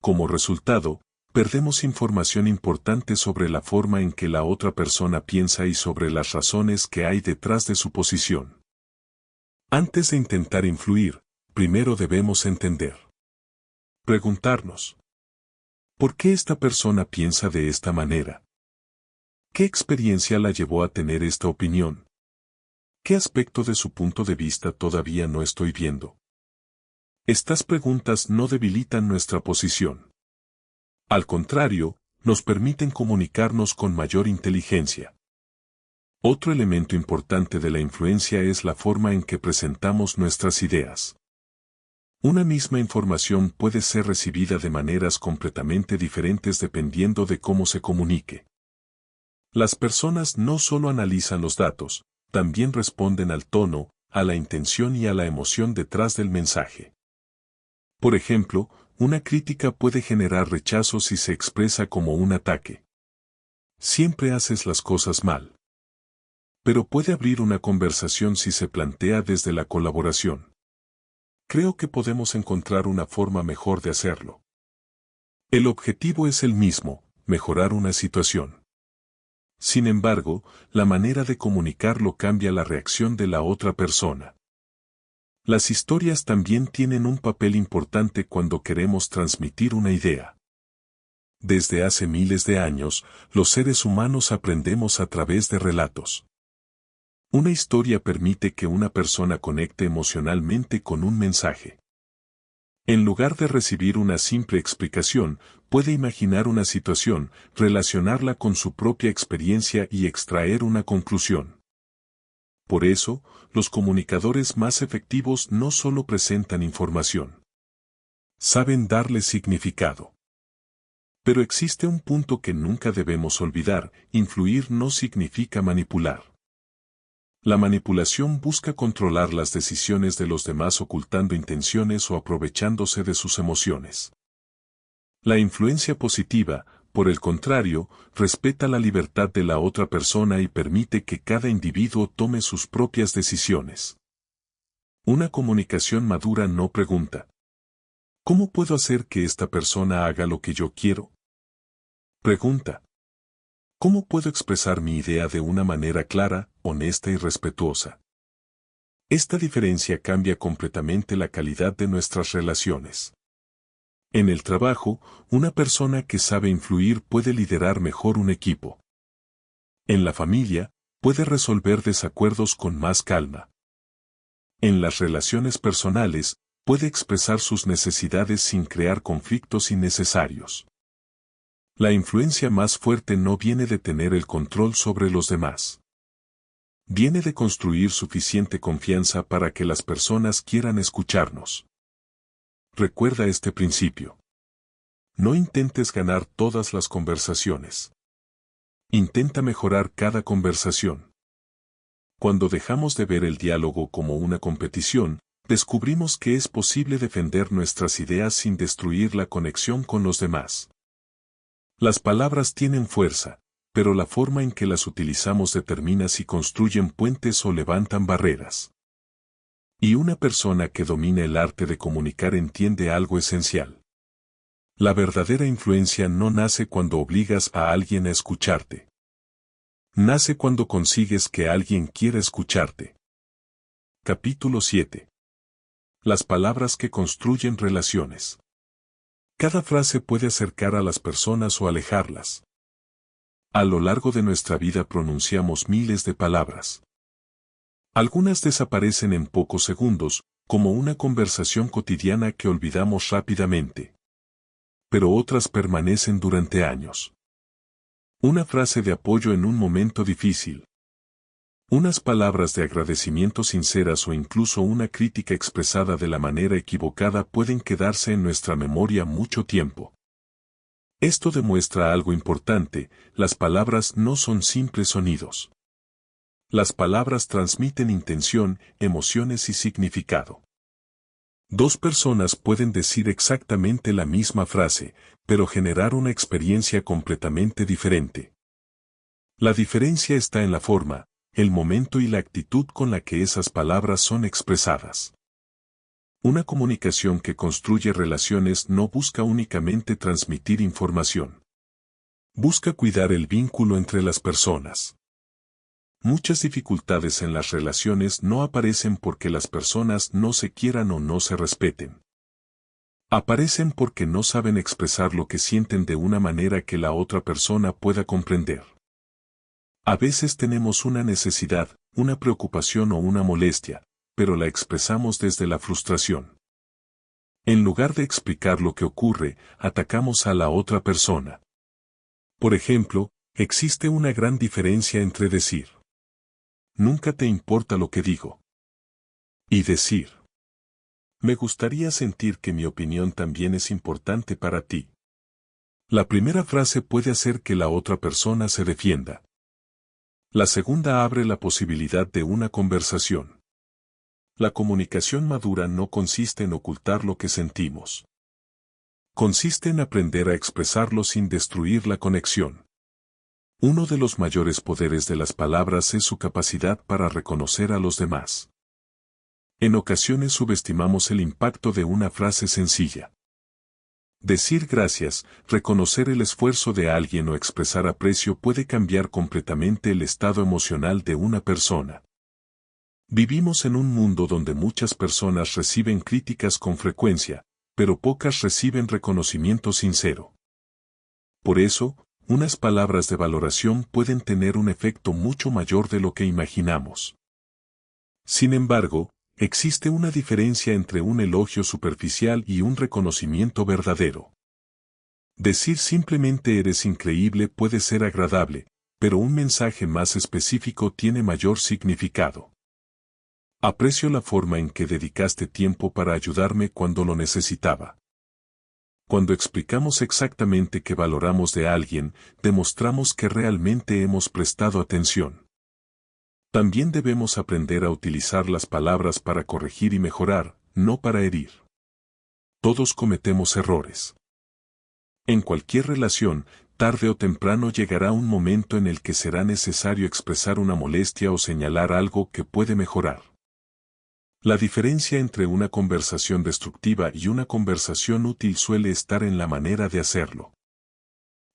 Como resultado, perdemos información importante sobre la forma en que la otra persona piensa y sobre las razones que hay detrás de su posición. Antes de intentar influir, primero debemos entender. Preguntarnos. ¿Por qué esta persona piensa de esta manera? ¿Qué experiencia la llevó a tener esta opinión? ¿Qué aspecto de su punto de vista todavía no estoy viendo? Estas preguntas no debilitan nuestra posición. Al contrario, nos permiten comunicarnos con mayor inteligencia. Otro elemento importante de la influencia es la forma en que presentamos nuestras ideas. Una misma información puede ser recibida de maneras completamente diferentes dependiendo de cómo se comunique. Las personas no solo analizan los datos, también responden al tono, a la intención y a la emoción detrás del mensaje. Por ejemplo, una crítica puede generar rechazo si se expresa como un ataque. Siempre haces las cosas mal. pero puede abrir una conversación si se plantea desde la colaboración. Creo que podemos encontrar una forma mejor de hacerlo. El objetivo es el mismo, mejorar una situación. Sin embargo, la manera de comunicarlo cambia la reacción de la otra persona. Las historias también tienen un papel importante cuando queremos transmitir una idea. Desde hace miles de años, los seres humanos aprendemos a través de relatos. Una historia permite que una persona conecte emocionalmente con un mensaje. En lugar de recibir una simple explicación, puede imaginar una situación, relacionarla con su propia experiencia y extraer una conclusión. Por eso, los comunicadores más efectivos no solo presentan información. Saben darle significado. Pero existe un punto que nunca debemos olvidar: influir no significa manipular. La manipulación busca controlar las decisiones de los demás ocultando intenciones o aprovechándose de sus emociones. La influencia positiva, por el contrario, respeta la libertad de la otra persona y permite que cada individuo tome sus propias decisiones. Una comunicación madura no pregunta: ¿cómo puedo hacer que esta persona haga lo que yo quiero? Pregunta: ¿cómo puedo expresar mi idea de una manera clara, honesta y respetuosa? Esta diferencia cambia completamente la calidad de nuestras relaciones. En el trabajo, una persona que sabe influir puede liderar mejor un equipo. En la familia, puede resolver desacuerdos con más calma. En las relaciones personales, puede expresar sus necesidades sin crear conflictos innecesarios. La influencia más fuerte no viene de tener el control sobre los demás. Viene de construir suficiente confianza para que las personas quieran escucharnos. Recuerda este principio. No intentes ganar todas las conversaciones. Intenta mejorar cada conversación. Cuando dejamos de ver el diálogo como una competición, descubrimos que es posible defender nuestras ideas sin destruir la conexión con los demás. Las palabras tienen fuerza, pero la forma en que las utilizamos determina si construyen puentes o levantan barreras. Y una persona que domina el arte de comunicar entiende algo esencial. La verdadera influencia no nace cuando obligas a alguien a escucharte. Nace cuando consigues que alguien quiera escucharte. Capítulo 7. Las palabras que construyen relaciones. Cada frase puede acercar a las personas o alejarlas. A lo largo de nuestra vida pronunciamos miles de palabras. Algunas desaparecen en pocos segundos, como una conversación cotidiana que olvidamos rápidamente. Pero otras permanecen durante años. Una frase de apoyo en un momento difícil. Unas palabras de agradecimiento sinceras o incluso una crítica expresada de la manera equivocada pueden quedarse en nuestra memoria mucho tiempo. Esto demuestra algo importante: las palabras no son simples sonidos. Las palabras transmiten intención, emociones y significado. Dos personas pueden decir exactamente la misma frase, pero generar una experiencia completamente diferente. La diferencia está en la forma, el momento y la actitud con la que esas palabras son expresadas. Una comunicación que construye relaciones no busca únicamente transmitir información. Busca cuidar el vínculo entre las personas. Muchas dificultades en las relaciones no aparecen porque las personas no se quieran o no se respeten. Aparecen porque no saben expresar lo que sienten de una manera que la otra persona pueda comprender. A veces tenemos una necesidad, una preocupación o una molestia, pero la expresamos desde la frustración. En lugar de explicar lo que ocurre, atacamos a la otra persona. Por ejemplo, existe una gran diferencia entre decir: nunca te importa lo que digo, y decir: me gustaría sentir que mi opinión también es importante para ti. La primera frase puede hacer que la otra persona se defienda. La segunda abre la posibilidad de una conversación. La comunicación madura no consiste en ocultar lo que sentimos. Consiste en aprender a expresarlo sin destruir la conexión. Uno de los mayores poderes de las palabras es su capacidad para reconocer a los demás. En ocasiones subestimamos el impacto de una frase sencilla. Decir gracias, reconocer el esfuerzo de alguien o expresar aprecio puede cambiar completamente el estado emocional de una persona. Vivimos en un mundo donde muchas personas reciben críticas con frecuencia, pero pocas reciben reconocimiento sincero. Por eso, unas palabras de valoración pueden tener un efecto mucho mayor de lo que imaginamos. Sin embargo, existe una diferencia entre un elogio superficial y un reconocimiento verdadero. Decir simplemente eres increíble puede ser agradable, pero un mensaje más específico tiene mayor significado. Aprecio la forma en que dedicaste tiempo para ayudarme cuando lo necesitaba. Cuando explicamos exactamente qué valoramos de alguien, demostramos que realmente hemos prestado atención. También debemos aprender a utilizar las palabras para corregir y mejorar, no para herir. Todos cometemos errores. En cualquier relación, tarde o temprano llegará un momento en el que será necesario expresar una molestia o señalar algo que puede mejorar. La diferencia entre una conversación destructiva y una conversación útil suele estar en la manera de hacerlo.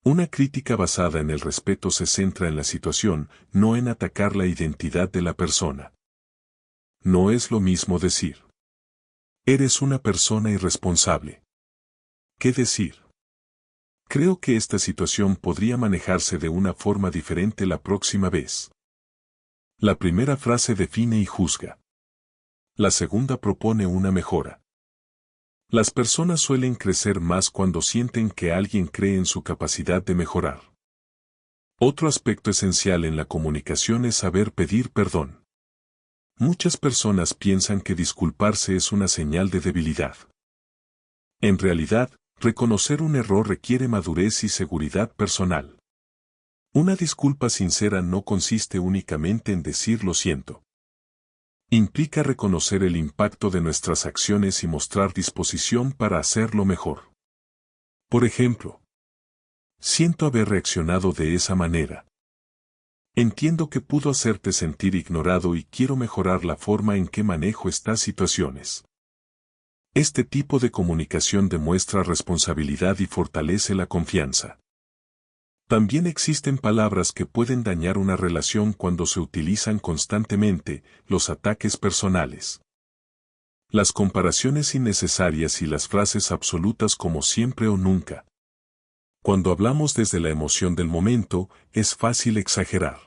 Una crítica basada en el respeto se centra en la situación, no en atacar la identidad de la persona. No es lo mismo decir: eres una persona irresponsable. ¿Qué decir? Creo que esta situación podría manejarse de una forma diferente la próxima vez. La primera frase define y juzga. La segunda propone una mejora. Las personas suelen crecer más cuando sienten que alguien cree en su capacidad de mejorar. Otro aspecto esencial en la comunicación es saber pedir perdón. Muchas personas piensan que disculparse es una señal de debilidad. En realidad, reconocer un error requiere madurez y seguridad personal. Una disculpa sincera no consiste únicamente en decir lo siento. Implica reconocer el impacto de nuestras acciones y mostrar disposición para hacerlo mejor. Por ejemplo, siento haber reaccionado de esa manera. Entiendo que pudo hacerte sentir ignorado y quiero mejorar la forma en que manejo estas situaciones. Este tipo de comunicación demuestra responsabilidad y fortalece la confianza. También existen palabras que pueden dañar una relación cuando se utilizan constantemente: los ataques personales, las comparaciones innecesarias y las frases absolutas como siempre o nunca. Cuando hablamos desde la emoción del momento, es fácil exagerar.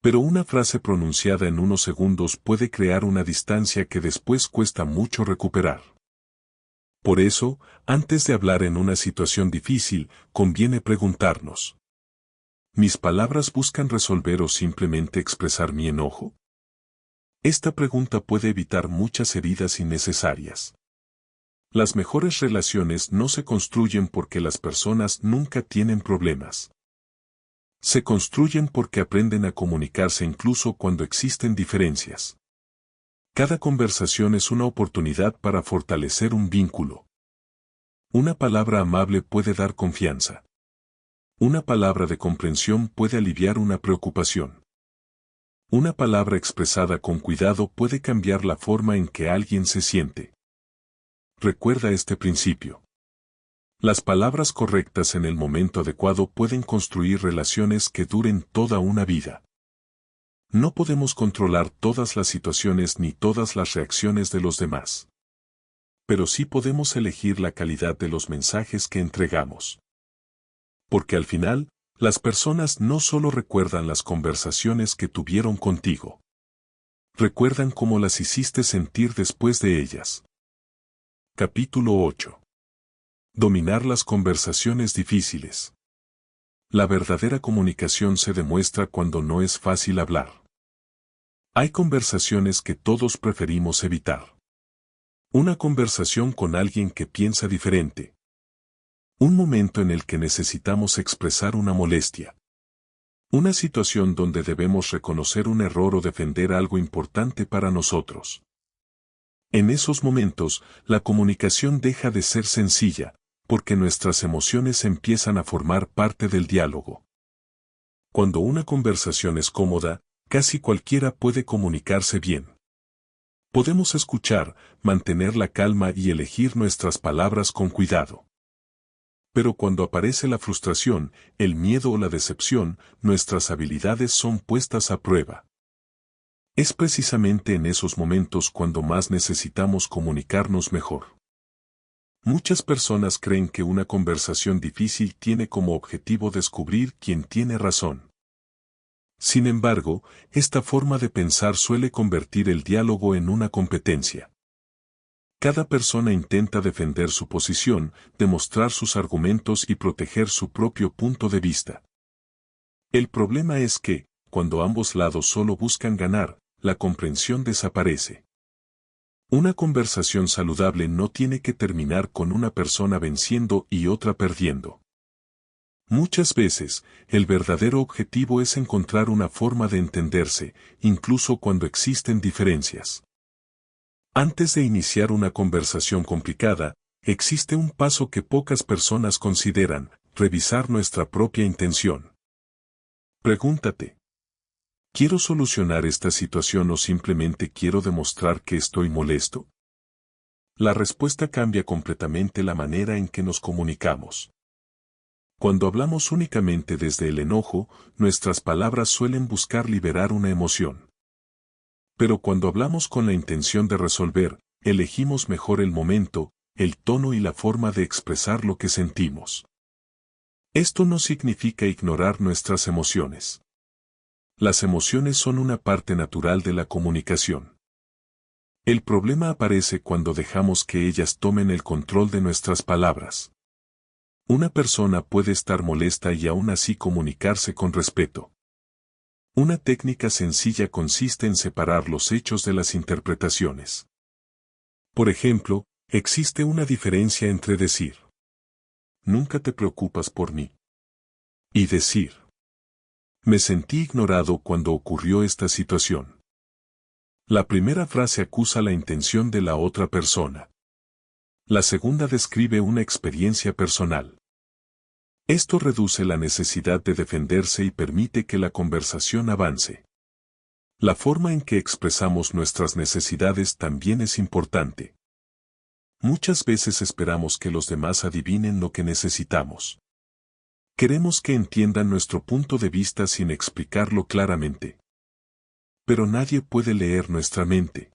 Pero una frase pronunciada en unos segundos puede crear una distancia que después cuesta mucho recuperar. Por eso, antes de hablar en una situación difícil, conviene preguntarnos: ¿mis palabras buscan resolver o simplemente expresar mi enojo? Esta pregunta puede evitar muchas heridas innecesarias. Las mejores relaciones no se construyen porque las personas nunca tienen problemas. Se construyen porque aprenden a comunicarse incluso cuando existen diferencias. Cada conversación es una oportunidad para fortalecer un vínculo. Una palabra amable puede dar confianza. Una palabra de comprensión puede aliviar una preocupación. Una palabra expresada con cuidado puede cambiar la forma en que alguien se siente. Recuerda este principio. Las palabras correctas en el momento adecuado pueden construir relaciones que duren toda una vida. No podemos controlar todas las situaciones ni todas las reacciones de los demás. Pero sí podemos elegir la calidad de los mensajes que entregamos. Porque al final, las personas no solo recuerdan las conversaciones que tuvieron contigo. Recuerdan cómo las hiciste sentir después de ellas. Capítulo 8. Dominar las conversaciones difíciles. La verdadera comunicación se demuestra cuando no es fácil hablar. Hay conversaciones que todos preferimos evitar. Una conversación con alguien que piensa diferente. Un momento en el que necesitamos expresar una molestia. Una situación donde debemos reconocer un error o defender algo importante para nosotros. En esos momentos, la comunicación deja de ser sencilla, porque nuestras emociones empiezan a formar parte del diálogo. Cuando una conversación es cómoda, casi cualquiera puede comunicarse bien. Podemos escuchar, mantener la calma y elegir nuestras palabras con cuidado. Pero cuando aparece la frustración, el miedo o la decepción, nuestras habilidades son puestas a prueba. Es precisamente en esos momentos cuando más necesitamos comunicarnos mejor. Muchas personas creen que una conversación difícil tiene como objetivo descubrir quién tiene razón. Sin embargo, esta forma de pensar suele convertir el diálogo en una competencia. Cada persona intenta defender su posición, demostrar sus argumentos y proteger su propio punto de vista. El problema es que, cuando ambos lados solo buscan ganar, la comprensión desaparece. Una conversación saludable no tiene que terminar con una persona venciendo y otra perdiendo. Muchas veces, el verdadero objetivo es encontrar una forma de entenderse, incluso cuando existen diferencias. Antes de iniciar una conversación complicada, existe un paso que pocas personas consideran: revisar nuestra propia intención. Pregúntate: ¿quiero solucionar esta situación o simplemente quiero demostrar que estoy molesto? La respuesta cambia completamente la manera en que nos comunicamos. Cuando hablamos únicamente desde el enojo, nuestras palabras suelen buscar liberar una emoción. Pero cuando hablamos con la intención de resolver, elegimos mejor el momento, el tono y la forma de expresar lo que sentimos. Esto no significa ignorar nuestras emociones. Las emociones son una parte natural de la comunicación. El problema aparece cuando dejamos que ellas tomen el control de nuestras palabras. Una persona puede estar molesta y aún así comunicarse con respeto. Una técnica sencilla consiste en separar los hechos de las interpretaciones. Por ejemplo, existe una diferencia entre decir: "Nunca te preocupas por mí", y decir: "Me sentí ignorado cuando ocurrió esta situación". La primera frase acusa la intención de la otra persona. La segunda describe una experiencia personal. Esto reduce la necesidad de defenderse y permite que la conversación avance. La forma en que expresamos nuestras necesidades también es importante. Muchas veces esperamos que los demás adivinen lo que necesitamos. Queremos que entiendan nuestro punto de vista sin explicarlo claramente. Pero nadie puede leer nuestra mente.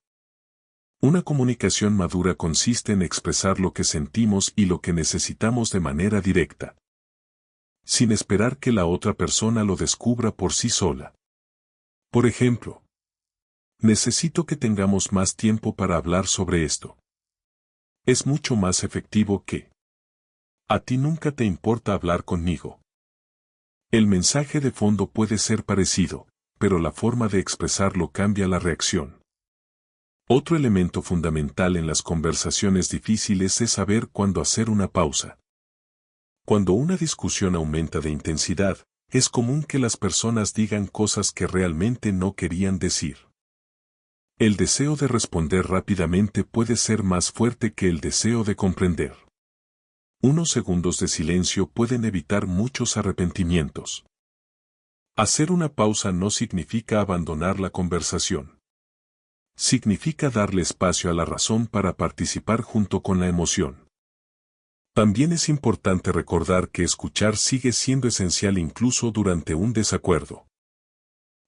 Una comunicación madura consiste en expresar lo que sentimos y lo que necesitamos de manera directa, sin esperar que la otra persona lo descubra por sí sola. Por ejemplo: "Necesito que tengamos más tiempo para hablar sobre esto". Es mucho más efectivo que: "A ti nunca te importa hablar conmigo". El mensaje de fondo puede ser parecido, pero la forma de expresarlo cambia la reacción. Otro elemento fundamental en las conversaciones difíciles es saber cuándo hacer una pausa. Cuando una discusión aumenta de intensidad, es común que las personas digan cosas que realmente no querían decir. El deseo de responder rápidamente puede ser más fuerte que el deseo de comprender. Unos segundos de silencio pueden evitar muchos arrepentimientos. Hacer una pausa no significa abandonar la conversación. Significa darle espacio a la razón para participar junto con la emoción. También es importante recordar que escuchar sigue siendo esencial incluso durante un desacuerdo.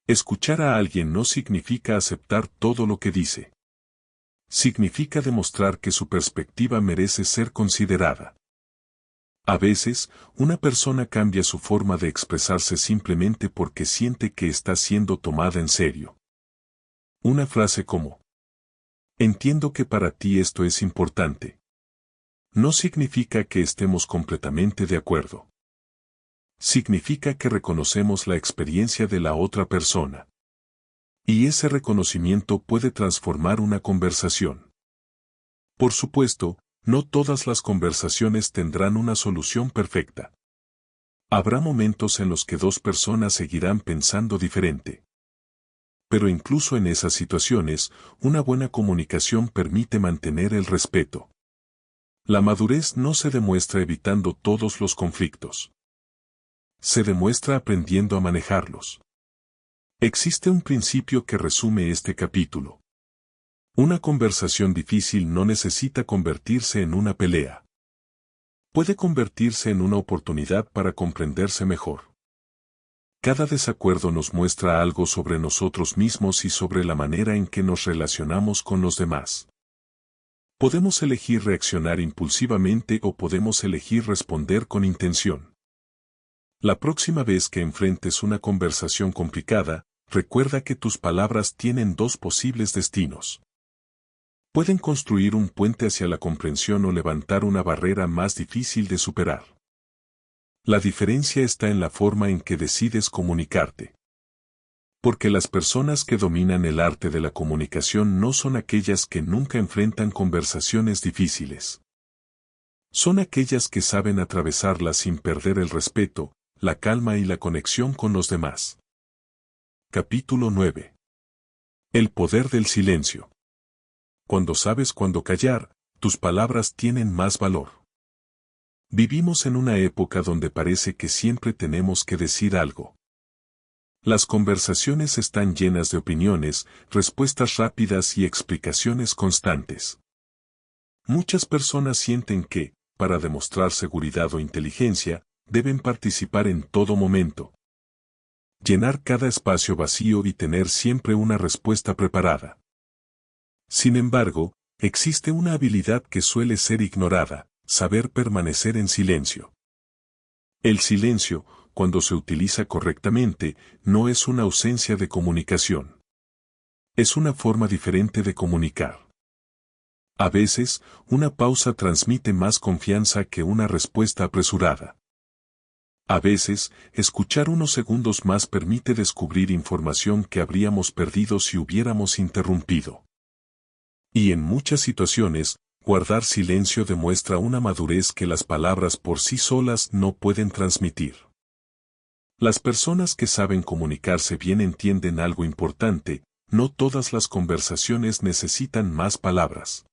Escuchar a alguien no significa aceptar todo lo que dice. Significa demostrar que su perspectiva merece ser considerada. A veces, una persona cambia su forma de expresarse simplemente porque siente que está siendo tomada en serio. Una frase como: "Entiendo que para ti esto es importante", no significa que estemos completamente de acuerdo. Significa que reconocemos la experiencia de la otra persona. Y ese reconocimiento puede transformar una conversación. Por supuesto, no todas las conversaciones tendrán una solución perfecta. Habrá momentos en los que dos personas seguirán pensando diferente. Pero incluso en esas situaciones, una buena comunicación permite mantener el respeto. La madurez no se demuestra evitando todos los conflictos. Se demuestra aprendiendo a manejarlos. Existe un principio que resume este capítulo. Una conversación difícil no necesita convertirse en una pelea. Puede convertirse en una oportunidad para comprenderse mejor. Cada desacuerdo nos muestra algo sobre nosotros mismos y sobre la manera en que nos relacionamos con los demás. Podemos elegir reaccionar impulsivamente o podemos elegir responder con intención. La próxima vez que enfrentes una conversación complicada, recuerda que tus palabras tienen dos posibles destinos. Pueden construir un puente hacia la comprensión o levantar una barrera más difícil de superar. La diferencia está en la forma en que decides comunicarte. Porque las personas que dominan el arte de la comunicación no son aquellas que nunca enfrentan conversaciones difíciles. Son aquellas que saben atravesarlas sin perder el respeto, la calma y la conexión con los demás. Capítulo 9. El poder del silencio. Cuando sabes cuándo callar, tus palabras tienen más valor. Vivimos en una época donde parece que siempre tenemos que decir algo. Las conversaciones están llenas de opiniones, respuestas rápidas y explicaciones constantes. Muchas personas sienten que, para demostrar seguridad o inteligencia, deben participar en todo momento. Llenar cada espacio vacío y tener siempre una respuesta preparada. Sin embargo, existe una habilidad que suele ser ignorada: saber permanecer en silencio. El silencio, cuando se utiliza correctamente, no es una ausencia de comunicación. Es una forma diferente de comunicar. A veces, una pausa transmite más confianza que una respuesta apresurada. A veces, escuchar unos segundos más permite descubrir información que habríamos perdido si hubiéramos interrumpido. Y en muchas situaciones, guardar silencio demuestra una madurez que las palabras por sí solas no pueden transmitir. Las personas que saben comunicarse bien entienden algo importante: no todas las conversaciones necesitan más palabras.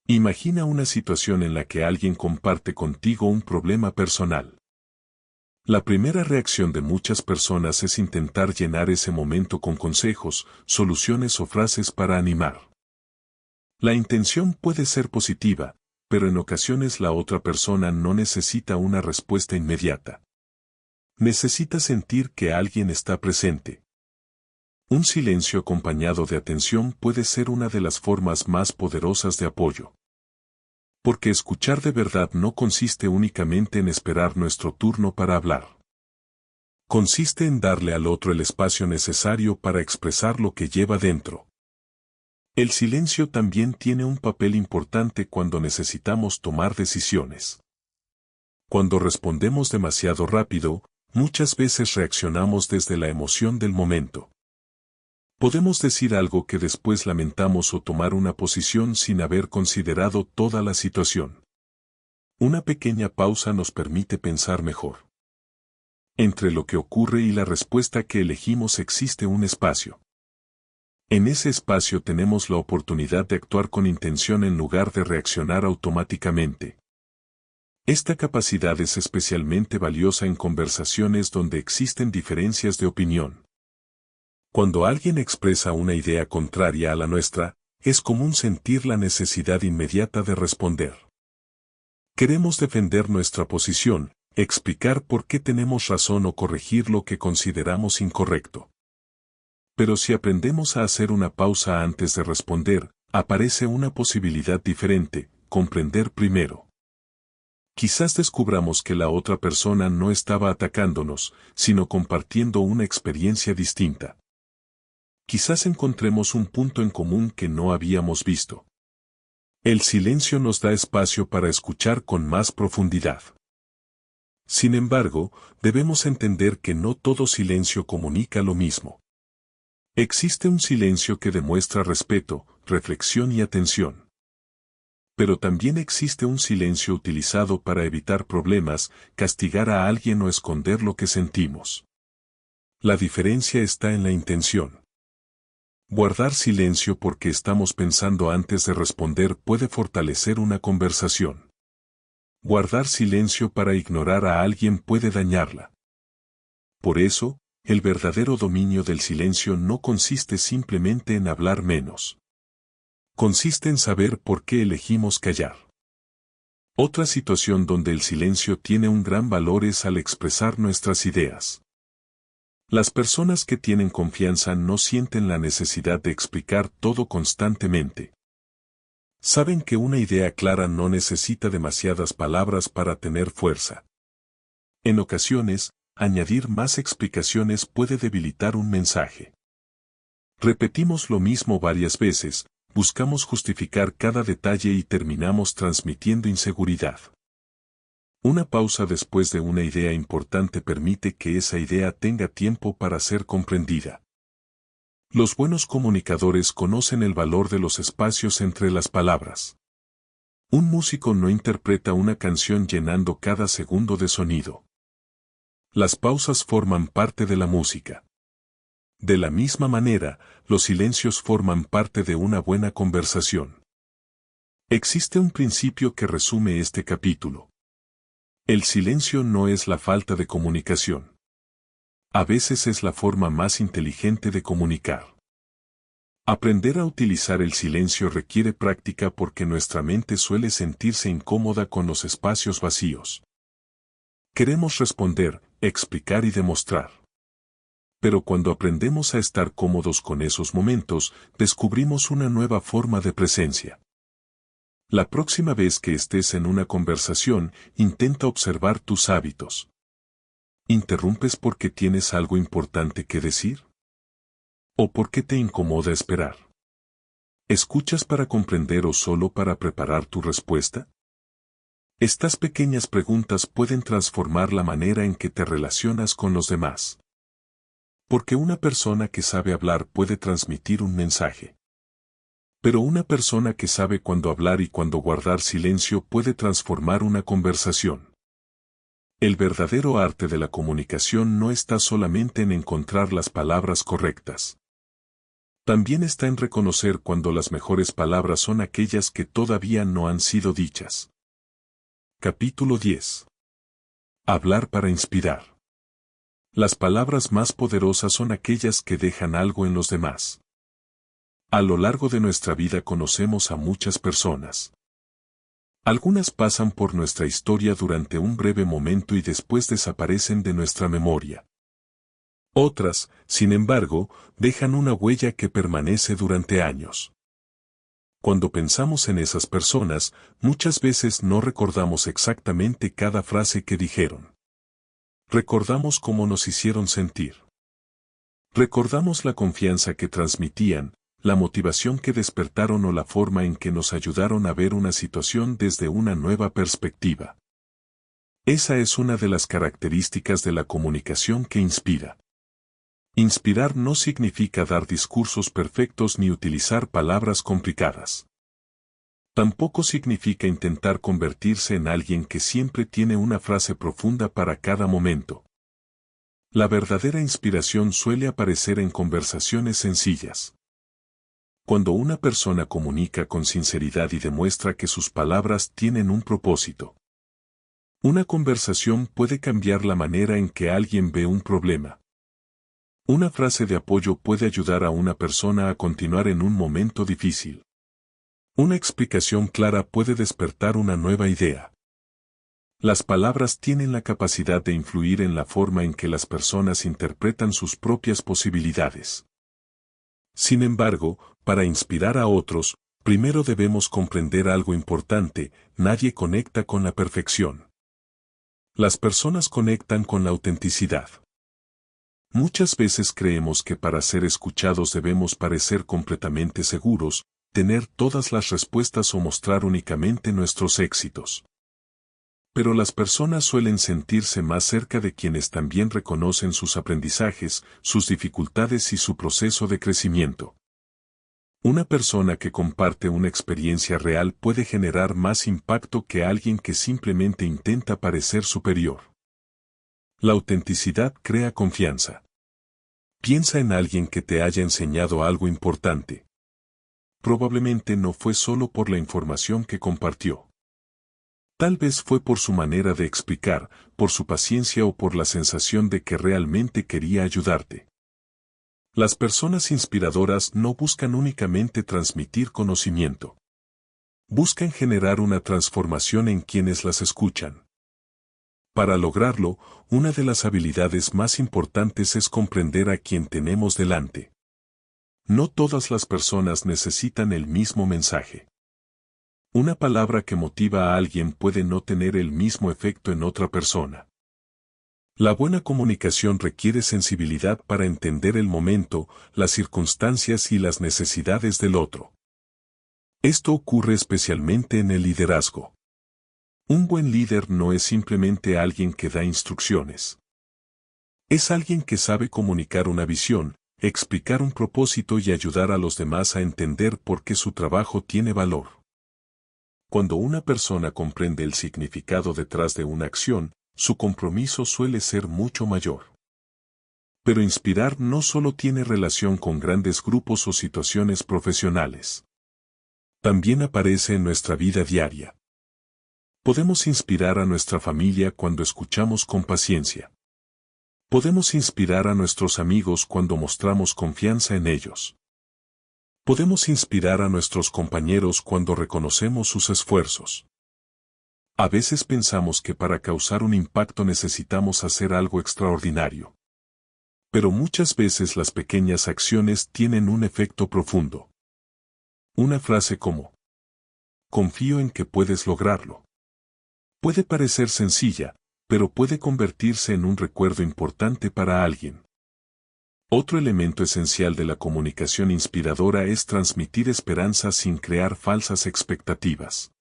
Imagina una situación en la que alguien comparte contigo un problema personal. La primera reacción de muchas personas es intentar llenar ese momento con consejos, soluciones o frases para animar. La intención puede ser positiva, pero en ocasiones la otra persona no necesita una respuesta inmediata. Necesita sentir que alguien está presente. Un silencio acompañado de atención puede ser una de las formas más poderosas de apoyo. Porque escuchar de verdad no consiste únicamente en esperar nuestro turno para hablar. Consiste en darle al otro el espacio necesario para expresar lo que lleva dentro. El silencio también tiene un papel importante cuando necesitamos tomar decisiones. Cuando respondemos demasiado rápido, muchas veces reaccionamos desde la emoción del momento. Podemos decir algo que después lamentamos o tomar una posición sin haber considerado toda la situación. Una pequeña pausa nos permite pensar mejor. Entre lo que ocurre y la respuesta que elegimos existe un espacio. En ese espacio tenemos la oportunidad de actuar con intención en lugar de reaccionar automáticamente. Esta capacidad es especialmente valiosa en conversaciones donde existen diferencias de opinión. Cuando alguien expresa una idea contraria a la nuestra, es común sentir la necesidad inmediata de responder. Queremos defender nuestra posición, explicar por qué tenemos razón o corregir lo que consideramos incorrecto. Pero si aprendemos a hacer una pausa antes de responder, aparece una posibilidad diferente: comprender primero. Quizás descubramos que la otra persona no estaba atacándonos, sino compartiendo una experiencia distinta. Quizás encontremos un punto en común que no habíamos visto. El silencio nos da espacio para escuchar con más profundidad. Sin embargo, debemos entender que no todo silencio comunica lo mismo. Existe un silencio que demuestra respeto, reflexión y atención. Pero también existe un silencio utilizado para evitar problemas, castigar a alguien o esconder lo que sentimos. La diferencia está en la intención. Guardar silencio porque estamos pensando antes de responder puede fortalecer una conversación. Guardar silencio para ignorar a alguien puede dañarla. Por eso, el verdadero dominio del silencio no consiste simplemente en hablar menos. Consiste en saber por qué elegimos callar. Otra situación donde el silencio tiene un gran valor es al expresar nuestras ideas. Las personas que tienen confianza no sienten la necesidad de explicar todo constantemente. Saben que una idea clara no necesita demasiadas palabras para tener fuerza. En ocasiones, añadir más explicaciones puede debilitar un mensaje. Repetimos lo mismo varias veces, buscamos justificar cada detalle y terminamos transmitiendo inseguridad. Una pausa después de una idea importante permite que esa idea tenga tiempo para ser comprendida. Los buenos comunicadores conocen el valor de los espacios entre las palabras. Un músico no interpreta una canción llenando cada segundo de sonido. Las pausas forman parte de la música. De la misma manera, los silencios forman parte de una buena conversación. Existe un principio que resume este capítulo. El silencio no es la falta de comunicación. A veces es la forma más inteligente de comunicar. Aprender a utilizar el silencio requiere práctica porque nuestra mente suele sentirse incómoda con los espacios vacíos. Queremos responder, explicar y demostrar. Pero cuando aprendemos a estar cómodos con esos momentos, descubrimos una nueva forma de presencia. La próxima vez que estés en una conversación, intenta observar tus hábitos. ¿Interrumpes porque tienes algo importante que decir? ¿O porque te incomoda esperar? ¿Escuchas para comprender o solo para preparar tu respuesta? Estas pequeñas preguntas pueden transformar la manera en que te relacionas con los demás. Porque una persona que sabe hablar puede transmitir un mensaje. Pero una persona que sabe cuándo hablar y cuándo guardar silencio puede transformar una conversación. El verdadero arte de la comunicación no está solamente en encontrar las palabras correctas. También está en reconocer cuando las mejores palabras son aquellas que todavía no han sido dichas. Capítulo 10. Hablar para inspirar. Las palabras más poderosas son aquellas que dejan algo en los demás. A lo largo de nuestra vida conocemos a muchas personas. Algunas pasan por nuestra historia durante un breve momento y después desaparecen de nuestra memoria. Otras, sin embargo, dejan una huella que permanece durante años. Cuando pensamos en esas personas, muchas veces no recordamos exactamente cada frase que dijeron. Recordamos cómo nos hicieron sentir. Recordamos la confianza que transmitían, la motivación que despertaron o la forma en que nos ayudaron a ver una situación desde una nueva perspectiva. Esa es una de las características de la comunicación que inspira. Inspirar no significa dar discursos perfectos ni utilizar palabras complicadas. Tampoco significa intentar convertirse en alguien que siempre tiene una frase profunda para cada momento. La verdadera inspiración suele aparecer en conversaciones sencillas. Cuando una persona comunica con sinceridad y demuestra que sus palabras tienen un propósito. Una conversación puede cambiar la manera en que alguien ve un problema. Una frase de apoyo puede ayudar a una persona a continuar en un momento difícil. Una explicación clara puede despertar una nueva idea. Las palabras tienen la capacidad de influir en la forma en que las personas interpretan sus propias posibilidades. Sin embargo, para inspirar a otros, primero debemos comprender algo importante: nadie conecta con la perfección. Las personas conectan con la autenticidad. Muchas veces creemos que para ser escuchados debemos parecer completamente seguros, tener todas las respuestas o mostrar únicamente nuestros éxitos. Pero las personas suelen sentirse más cerca de quienes también reconocen sus aprendizajes, sus dificultades y su proceso de crecimiento. Una persona que comparte una experiencia real puede generar más impacto que alguien que simplemente intenta parecer superior. La autenticidad crea confianza. Piensa en alguien que te haya enseñado algo importante. Probablemente no fue solo por la información que compartió. Tal vez fue por su manera de explicar, por su paciencia o por la sensación de que realmente quería ayudarte. Las personas inspiradoras no buscan únicamente transmitir conocimiento. Buscan generar una transformación en quienes las escuchan. Para lograrlo, una de las habilidades más importantes es comprender a quien tenemos delante. No todas las personas necesitan el mismo mensaje. Una palabra que motiva a alguien puede no tener el mismo efecto en otra persona. La buena comunicación requiere sensibilidad para entender el momento, las circunstancias y las necesidades del otro. Esto ocurre especialmente en el liderazgo. Un buen líder no es simplemente alguien que da instrucciones. Es alguien que sabe comunicar una visión, explicar un propósito y ayudar a los demás a entender por qué su trabajo tiene valor. Cuando una persona comprende el significado detrás de una acción, su compromiso suele ser mucho mayor. Pero inspirar no solo tiene relación con grandes grupos o situaciones profesionales. También aparece en nuestra vida diaria. Podemos inspirar a nuestra familia cuando escuchamos con paciencia. Podemos inspirar a nuestros amigos cuando mostramos confianza en ellos. Podemos inspirar a nuestros compañeros cuando reconocemos sus esfuerzos. A veces pensamos que para causar un impacto necesitamos hacer algo extraordinario. Pero muchas veces las pequeñas acciones tienen un efecto profundo. Una frase como: confío en que puedes lograrlo. Puede parecer sencilla, pero puede convertirse en un recuerdo importante para alguien. Otro elemento esencial de la comunicación inspiradora es transmitir esperanza sin crear falsas expectativas.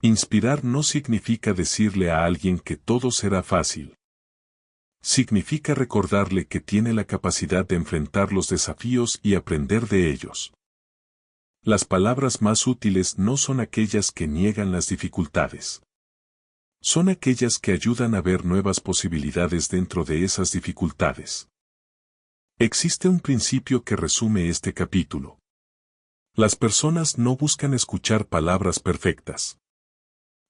Inspirar no significa decirle a alguien que todo será fácil. Significa recordarle que tiene la capacidad de enfrentar los desafíos y aprender de ellos. Las palabras más útiles no son aquellas que niegan las dificultades. Son aquellas que ayudan a ver nuevas posibilidades dentro de esas dificultades. Existe un principio que resume este capítulo. Las personas no buscan escuchar palabras perfectas.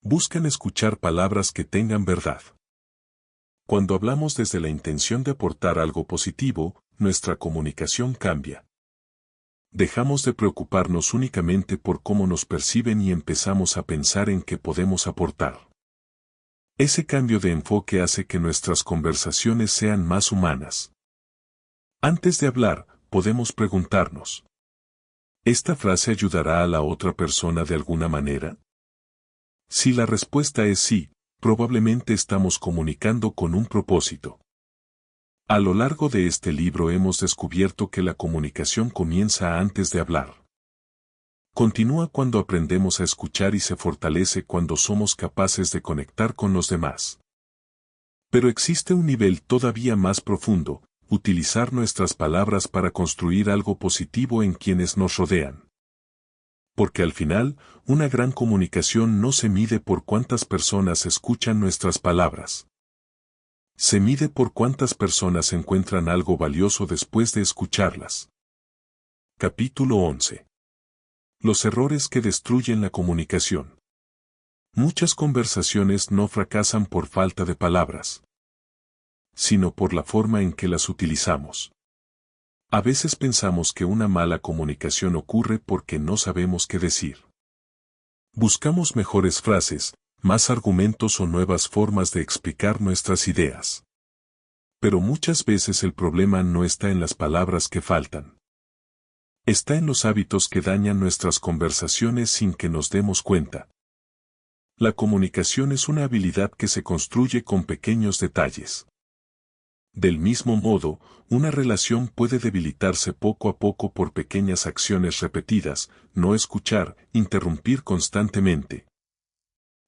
Buscan escuchar palabras que tengan verdad. Cuando hablamos desde la intención de aportar algo positivo, nuestra comunicación cambia. Dejamos de preocuparnos únicamente por cómo nos perciben y empezamos a pensar en qué podemos aportar. Ese cambio de enfoque hace que nuestras conversaciones sean más humanas. Antes de hablar, podemos preguntarnos: ¿esta frase ayudará a la otra persona de alguna manera? Si la respuesta es sí, probablemente estamos comunicando con un propósito. A lo largo de este libro hemos descubierto que la comunicación comienza antes de hablar. Continúa cuando aprendemos a escuchar y se fortalece cuando somos capaces de conectar con los demás. Pero existe un nivel todavía más profundo: utilizar nuestras palabras para construir algo positivo en quienes nos rodean. Porque al final, una gran comunicación no se mide por cuántas personas escuchan nuestras palabras. Se mide por cuántas personas encuentran algo valioso después de escucharlas. Capítulo 11. Los errores que destruyen la comunicación. Muchas conversaciones no fracasan por falta de palabras, sino por la forma en que las utilizamos. A veces pensamos que una mala comunicación ocurre porque no sabemos qué decir. Buscamos mejores frases, más argumentos o nuevas formas de explicar nuestras ideas. Pero muchas veces el problema no está en las palabras que faltan. Está en los hábitos que dañan nuestras conversaciones sin que nos demos cuenta. La comunicación es una habilidad que se construye con pequeños detalles. Del mismo modo, una relación puede debilitarse poco a poco por pequeñas acciones repetidas: no escuchar, interrumpir constantemente,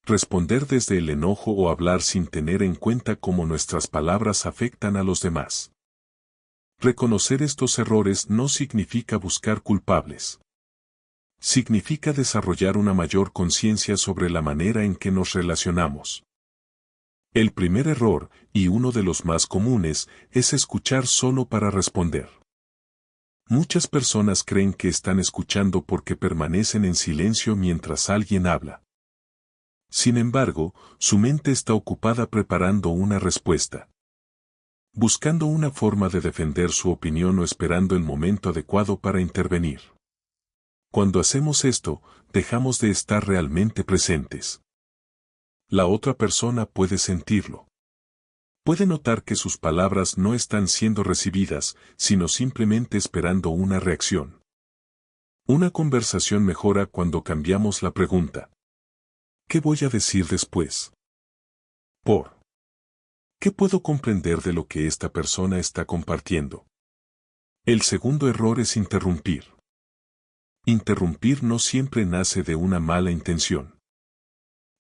responder desde el enojo o hablar sin tener en cuenta cómo nuestras palabras afectan a los demás. Reconocer estos errores no significa buscar culpables. Significa desarrollar una mayor conciencia sobre la manera en que nos relacionamos. El primer error, y uno de los más comunes, es escuchar solo para responder. Muchas personas creen que están escuchando porque permanecen en silencio mientras alguien habla. Sin embargo, su mente está ocupada preparando una respuesta, buscando una forma de defender su opinión o esperando el momento adecuado para intervenir. Cuando hacemos esto, dejamos de estar realmente presentes. La otra persona puede sentirlo. Puede notar que sus palabras no están siendo recibidas, sino simplemente esperando una reacción. Una conversación mejora cuando cambiamos la pregunta. ¿Qué voy a decir después? Por. ¿Qué puedo comprender de lo que esta persona está compartiendo? El segundo error es interrumpir. Interrumpir no siempre nace de una mala intención.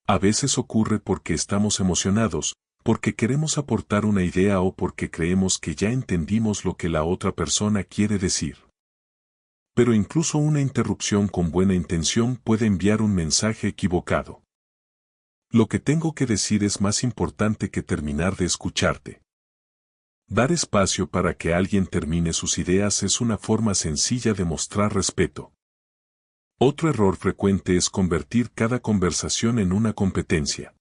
A veces ocurre porque estamos emocionados, porque queremos aportar una idea o porque creemos que ya entendimos lo que la otra persona quiere decir. Pero incluso una interrupción con buena intención puede enviar un mensaje equivocado. Lo que tengo que decir es más importante que terminar de escucharte. Dar espacio para que alguien termine sus ideas es una forma sencilla de mostrar respeto. Otro error frecuente es convertir cada conversación en una competencia.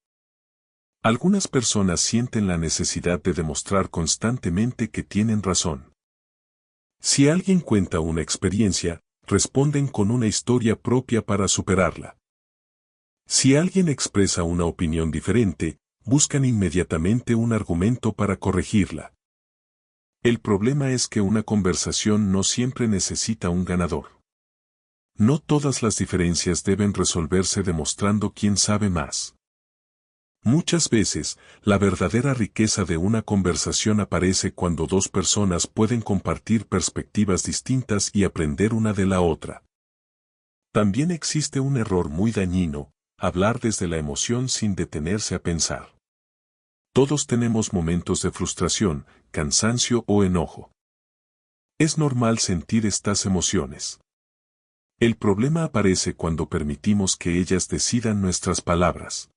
Algunas personas sienten la necesidad de demostrar constantemente que tienen razón. Si alguien cuenta una experiencia, responden con una historia propia para superarla. Si alguien expresa una opinión diferente, buscan inmediatamente un argumento para corregirla. El problema es que una conversación no siempre necesita un ganador. No todas las diferencias deben resolverse demostrando quién sabe más. Muchas veces, la verdadera riqueza de una conversación aparece cuando dos personas pueden compartir perspectivas distintas y aprender una de la otra. También existe un error muy dañino: hablar desde la emoción sin detenerse a pensar. Todos tenemos momentos de frustración, cansancio o enojo. Es normal sentir estas emociones. El problema aparece cuando permitimos que ellas decidan nuestras palabras.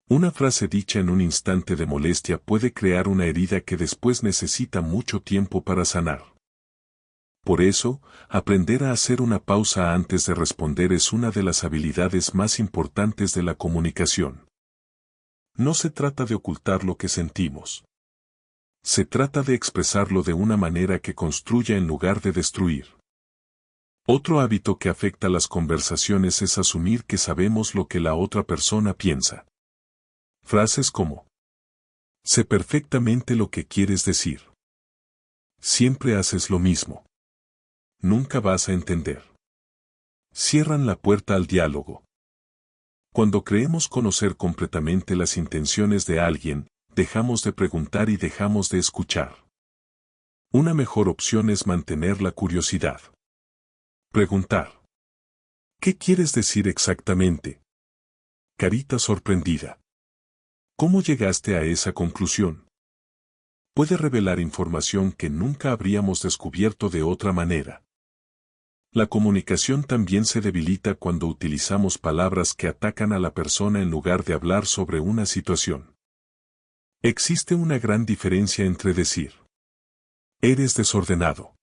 Una frase dicha en un instante de molestia puede crear una herida que después necesita mucho tiempo para sanar. Por eso, aprender a hacer una pausa antes de responder es una de las habilidades más importantes de la comunicación. No se trata de ocultar lo que sentimos. Se trata de expresarlo de una manera que construya en lugar de destruir. Otro hábito que afecta las conversaciones es asumir que sabemos lo que la otra persona piensa. Frases como: sé perfectamente lo que quieres decir. Siempre haces lo mismo. Nunca vas a entender. Cierran la puerta al diálogo. Cuando creemos conocer completamente las intenciones de alguien, dejamos de preguntar y dejamos de escuchar. Una mejor opción es mantener la curiosidad. Preguntar: ¿qué quieres decir exactamente? Carita sorprendida. ¿Cómo llegaste a esa conclusión? Puede revelar información que nunca habríamos descubierto de otra manera. La comunicación también se debilita cuando utilizamos palabras que atacan a la persona en lugar de hablar sobre una situación. Existe una gran diferencia entre decir: eres desordenado,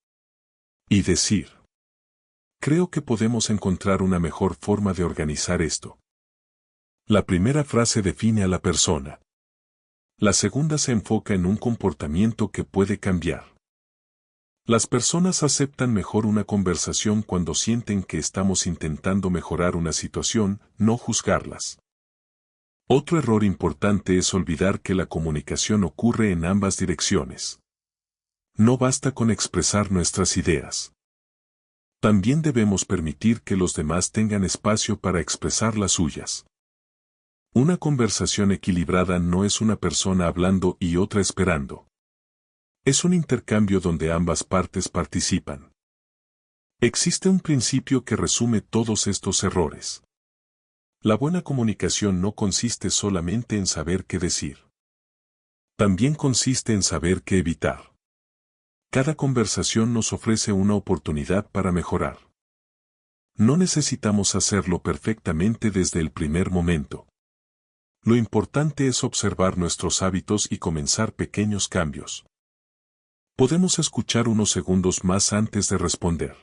y decir: creo que podemos encontrar una mejor forma de organizar esto. La primera frase define a la persona. La segunda se enfoca en un comportamiento que puede cambiar. Las personas aceptan mejor una conversación cuando sienten que estamos intentando mejorar una situación, no juzgarlas. Otro error importante es olvidar que la comunicación ocurre en ambas direcciones. No basta con expresar nuestras ideas. También debemos permitir que los demás tengan espacio para expresar las suyas. Una conversación equilibrada no es una persona hablando y otra esperando. Es un intercambio donde ambas partes participan. Existe un principio que resume todos estos errores. La buena comunicación no consiste solamente en saber qué decir. También consiste en saber qué evitar. Cada conversación nos ofrece una oportunidad para mejorar. No necesitamos hacerlo perfectamente desde el primer momento. Lo importante es observar nuestros hábitos y comenzar pequeños cambios. Podemos escuchar unos segundos más antes de responder.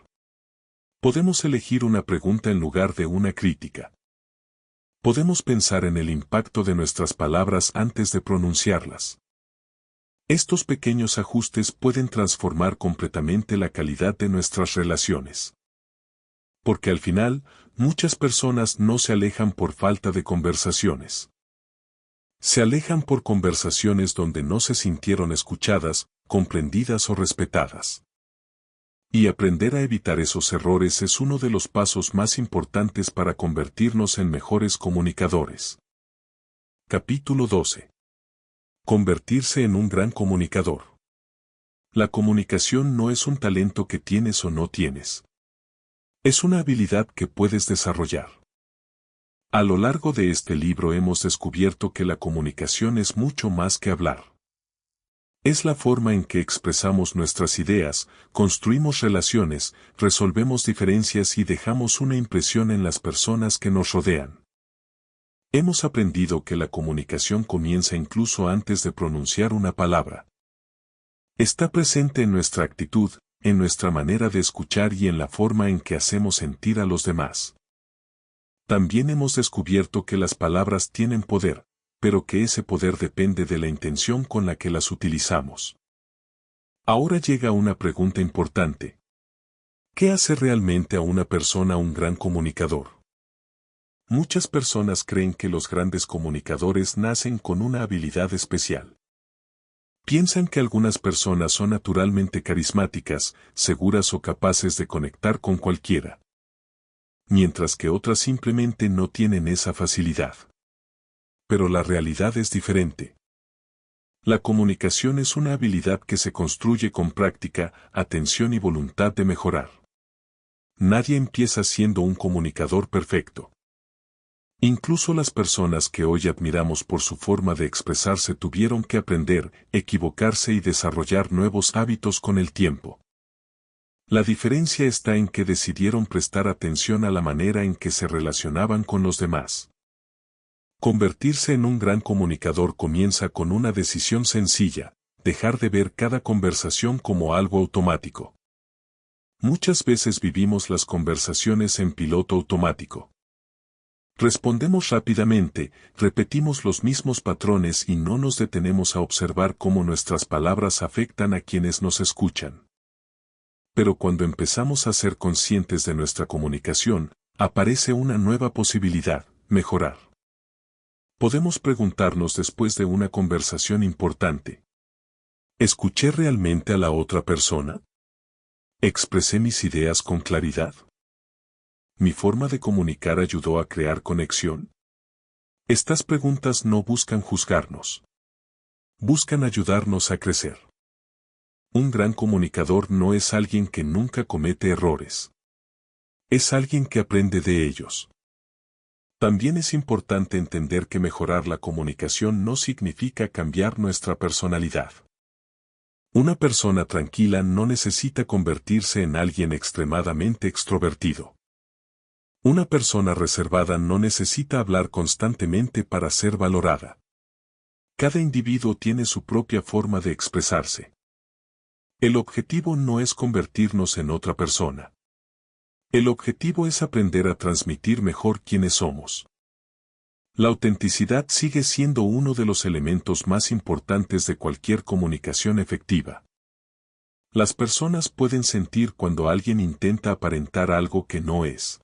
Podemos elegir una pregunta en lugar de una crítica. Podemos pensar en el impacto de nuestras palabras antes de pronunciarlas. Estos pequeños ajustes pueden transformar completamente la calidad de nuestras relaciones. Porque al final, muchas personas no se alejan por falta de conversaciones. Se alejan por conversaciones donde no se sintieron escuchadas, comprendidas o respetadas. Y aprender a evitar esos errores es uno de los pasos más importantes para convertirnos en mejores comunicadores. Capítulo 12. Convertirse en un gran comunicador. La comunicación no es un talento que tienes o no tienes. Es una habilidad que puedes desarrollar. A lo largo de este libro hemos descubierto que la comunicación es mucho más que hablar. Es la forma en que expresamos nuestras ideas, construimos relaciones, resolvemos diferencias y dejamos una impresión en las personas que nos rodean. Hemos aprendido que la comunicación comienza incluso antes de pronunciar una palabra. Está presente en nuestra actitud, en nuestra manera de escuchar y en la forma en que hacemos sentir a los demás. También hemos descubierto que las palabras tienen poder, pero que ese poder depende de la intención con la que las utilizamos. Ahora llega una pregunta importante. ¿Qué hace realmente a una persona un gran comunicador? Muchas personas creen que los grandes comunicadores nacen con una habilidad especial. Piensan que algunas personas son naturalmente carismáticas, seguras o capaces de conectar con cualquiera, mientras que otras simplemente no tienen esa facilidad. Pero la realidad es diferente. La comunicación es una habilidad que se construye con práctica, atención y voluntad de mejorar. Nadie empieza siendo un comunicador perfecto. Incluso las personas que hoy admiramos por su forma de expresarse tuvieron que aprender, equivocarse y desarrollar nuevos hábitos con el tiempo. La diferencia está en que decidieron prestar atención a la manera en que se relacionaban con los demás. Convertirse en un gran comunicador comienza con una decisión sencilla: dejar de ver cada conversación como algo automático. Muchas veces vivimos las conversaciones en piloto automático. Respondemos rápidamente, repetimos los mismos patrones y no nos detenemos a observar cómo nuestras palabras afectan a quienes nos escuchan. Pero cuando empezamos a ser conscientes de nuestra comunicación, aparece una nueva posibilidad: mejorar. Podemos preguntarnos después de una conversación importante: ¿escuché realmente a la otra persona? ¿Expresé mis ideas con claridad? ¿Mi forma de comunicar ayudó a crear conexión? Estas preguntas no buscan juzgarnos. Buscan ayudarnos a crecer. Un gran comunicador no es alguien que nunca comete errores. Es alguien que aprende de ellos. También es importante entender que mejorar la comunicación no significa cambiar nuestra personalidad. Una persona tranquila no necesita convertirse en alguien extremadamente extrovertido. Una persona reservada no necesita hablar constantemente para ser valorada. Cada individuo tiene su propia forma de expresarse. El objetivo no es convertirnos en otra persona. El objetivo es aprender a transmitir mejor quiénes somos. La autenticidad sigue siendo uno de los elementos más importantes de cualquier comunicación efectiva. Las personas pueden sentir cuando alguien intenta aparentar algo que no es.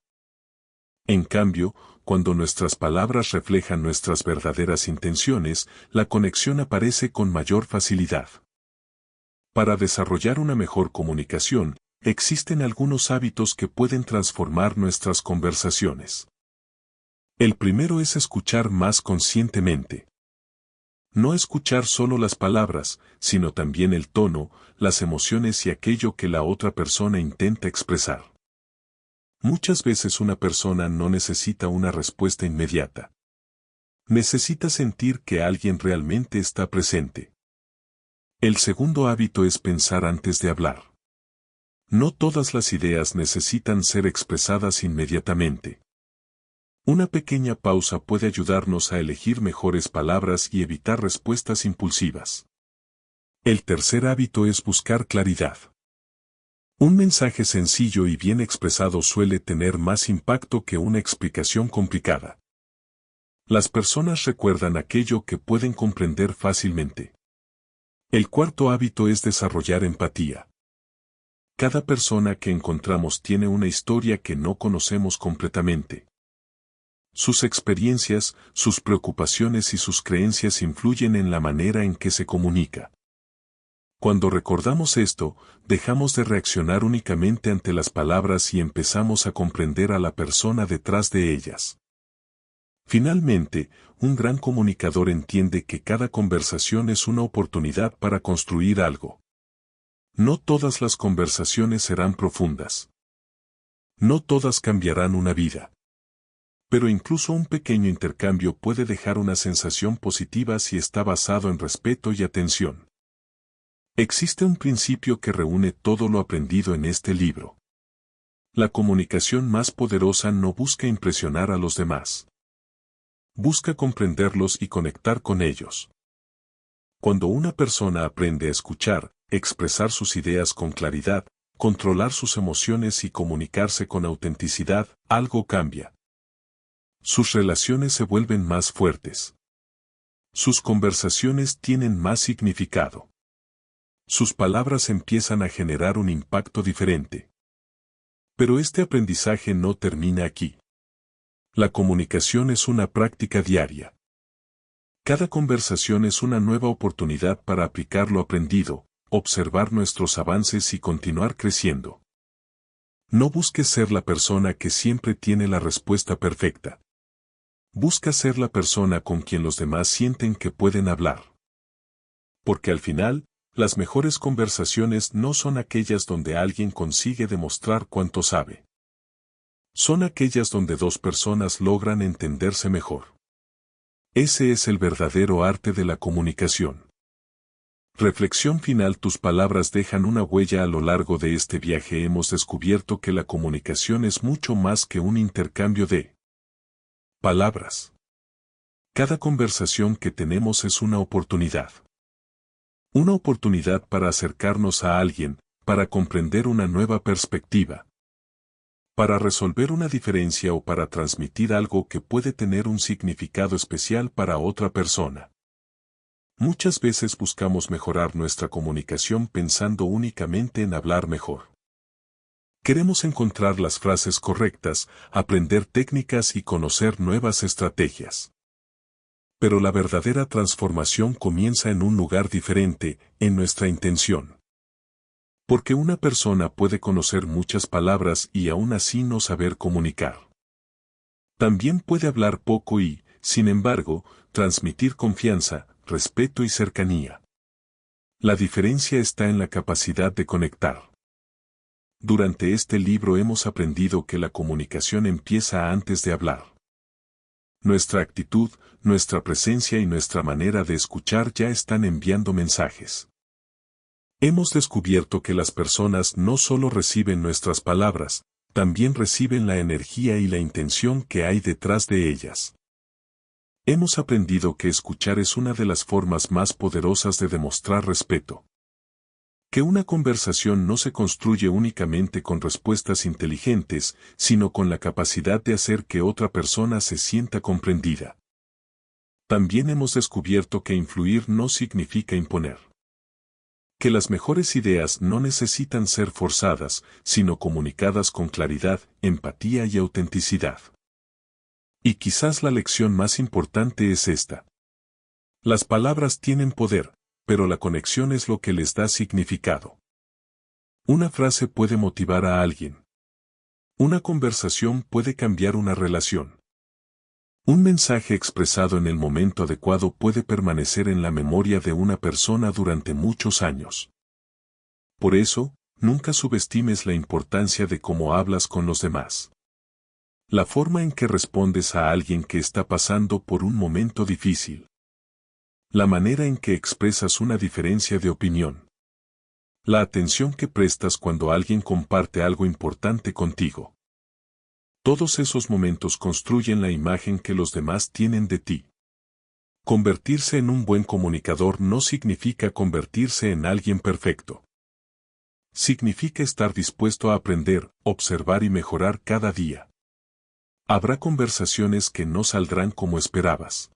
En cambio, cuando nuestras palabras reflejan nuestras verdaderas intenciones, la conexión aparece con mayor facilidad. Para desarrollar una mejor comunicación, existen algunos hábitos que pueden transformar nuestras conversaciones. El primero es escuchar más conscientemente. No escuchar solo las palabras, sino también el tono, las emociones y aquello que la otra persona intenta expresar. Muchas veces una persona no necesita una respuesta inmediata. Necesita sentir que alguien realmente está presente. El segundo hábito es pensar antes de hablar. No todas las ideas necesitan ser expresadas inmediatamente. Una pequeña pausa puede ayudarnos a elegir mejores palabras y evitar respuestas impulsivas. El tercer hábito es buscar claridad. Un mensaje sencillo y bien expresado suele tener más impacto que una explicación complicada. Las personas recuerdan aquello que pueden comprender fácilmente. El cuarto hábito es desarrollar empatía. Cada persona que encontramos tiene una historia que no conocemos completamente. Sus experiencias, sus preocupaciones y sus creencias influyen en la manera en que se comunica. Cuando recordamos esto, dejamos de reaccionar únicamente ante las palabras y empezamos a comprender a la persona detrás de ellas. Finalmente, un gran comunicador entiende que cada conversación es una oportunidad para construir algo. No todas las conversaciones serán profundas. No todas cambiarán una vida. Pero incluso un pequeño intercambio puede dejar una sensación positiva si está basado en respeto y atención. Existe un principio que reúne todo lo aprendido en este libro. La comunicación más poderosa no busca impresionar a los demás. Busca comprenderlos y conectar con ellos. Cuando una persona aprende a escuchar, expresar sus ideas con claridad, controlar sus emociones y comunicarse con autenticidad, algo cambia. Sus relaciones se vuelven más fuertes. Sus conversaciones tienen más significado. Sus palabras empiezan a generar un impacto diferente. Pero este aprendizaje no termina aquí. La comunicación es una práctica diaria. Cada conversación es una nueva oportunidad para aplicar lo aprendido, observar nuestros avances y continuar creciendo. No busques ser la persona que siempre tiene la respuesta perfecta. Busca ser la persona con quien los demás sienten que pueden hablar. Porque al final, las mejores conversaciones no son aquellas donde alguien consigue demostrar cuánto sabe. Son aquellas donde dos personas logran entenderse mejor. Ese es el verdadero arte de la comunicación. Reflexión final: tus palabras dejan una huella a lo largo de este viaje. Hemos descubierto que la comunicación es mucho más que un intercambio de palabras. Cada conversación que tenemos es una oportunidad. Una oportunidad para acercarnos a alguien, para comprender una nueva perspectiva, para resolver una diferencia o para transmitir algo que puede tener un significado especial para otra persona. Muchas veces buscamos mejorar nuestra comunicación pensando únicamente en hablar mejor. Queremos encontrar las frases correctas, aprender técnicas y conocer nuevas estrategias. Pero la verdadera transformación comienza en un lugar diferente, en nuestra intención. Porque una persona puede conocer muchas palabras y aún así no saber comunicar. También puede hablar poco y, sin embargo, transmitir confianza, respeto y cercanía. La diferencia está en la capacidad de conectar. Durante este libro hemos aprendido que la comunicación empieza antes de hablar. Nuestra actitud, nuestra presencia y nuestra manera de escuchar ya están enviando mensajes. Hemos descubierto que las personas no solo reciben nuestras palabras, también reciben la energía y la intención que hay detrás de ellas. Hemos aprendido que escuchar es una de las formas más poderosas de demostrar respeto. Que una conversación no se construye únicamente con respuestas inteligentes, sino con la capacidad de hacer que otra persona se sienta comprendida. También hemos descubierto que influir no significa imponer. Que las mejores ideas no necesitan ser forzadas, sino comunicadas con claridad, empatía y autenticidad. Y quizás la lección más importante es esta. Las palabras tienen poder, pero la conexión es lo que les da significado. Una frase puede motivar a alguien. Una conversación puede cambiar una relación. Un mensaje expresado en el momento adecuado puede permanecer en la memoria de una persona durante muchos años. Por eso, nunca subestimes la importancia de cómo hablas con los demás. La forma en que respondes a alguien que está pasando por un momento difícil. La manera en que expresas una diferencia de opinión. La atención que prestas cuando alguien comparte algo importante contigo. Todos esos momentos construyen la imagen que los demás tienen de ti. Convertirse en un buen comunicador no significa convertirse en alguien perfecto. Significa estar dispuesto a aprender, observar y mejorar cada día. Habrá conversaciones que no saldrán como esperabas.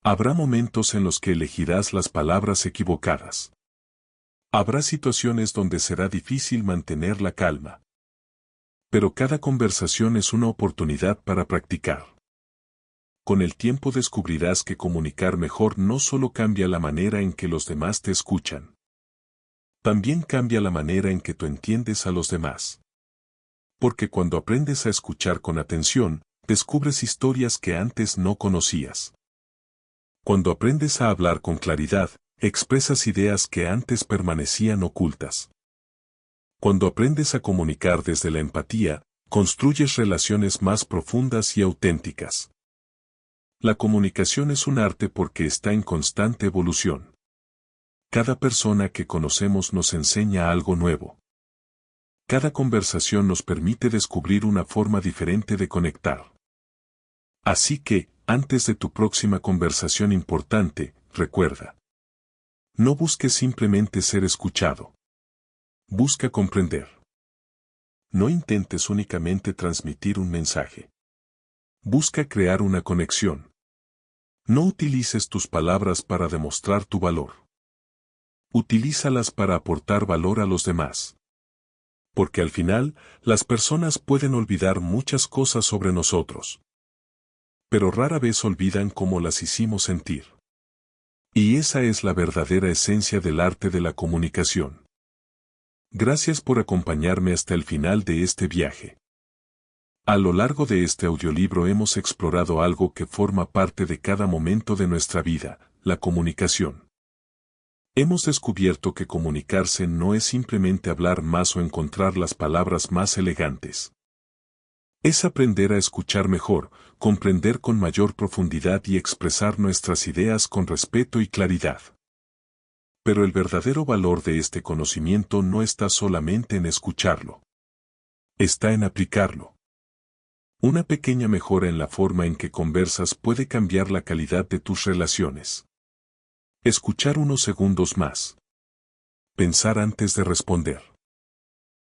Habrá momentos en los que elegirás las palabras equivocadas. Habrá situaciones donde será difícil mantener la calma. Pero cada conversación es una oportunidad para practicar. Con el tiempo descubrirás que comunicar mejor no solo cambia la manera en que los demás te escuchan. También cambia la manera en que tú entiendes a los demás. Porque cuando aprendes a escuchar con atención, descubres historias que antes no conocías. Cuando aprendes a hablar con claridad, expresas ideas que antes permanecían ocultas. Cuando aprendes a comunicar desde la empatía, construyes relaciones más profundas y auténticas. La comunicación es un arte porque está en constante evolución. Cada persona que conocemos nos enseña algo nuevo. Cada conversación nos permite descubrir una forma diferente de conectar. Así que, antes de tu próxima conversación importante, recuerda. No busques simplemente ser escuchado. Busca comprender. No intentes únicamente transmitir un mensaje. Busca crear una conexión. No utilices tus palabras para demostrar tu valor. Utilízalas para aportar valor a los demás. Porque al final, las personas pueden olvidar muchas cosas sobre nosotros. Pero rara vez olvidan cómo las hicimos sentir. Y esa es la verdadera esencia del arte de la comunicación. Gracias por acompañarme hasta el final de este viaje. A lo largo de este audiolibro hemos explorado algo que forma parte de cada momento de nuestra vida, la comunicación. Hemos descubierto que comunicarse no es simplemente hablar más o encontrar las palabras más elegantes. Es aprender a escuchar mejor, comprender con mayor profundidad y expresar nuestras ideas con respeto y claridad. Pero el verdadero valor de este conocimiento no está solamente en escucharlo. Está en aplicarlo. Una pequeña mejora en la forma en que conversas puede cambiar la calidad de tus relaciones. Escuchar unos segundos más. Pensar antes de responder.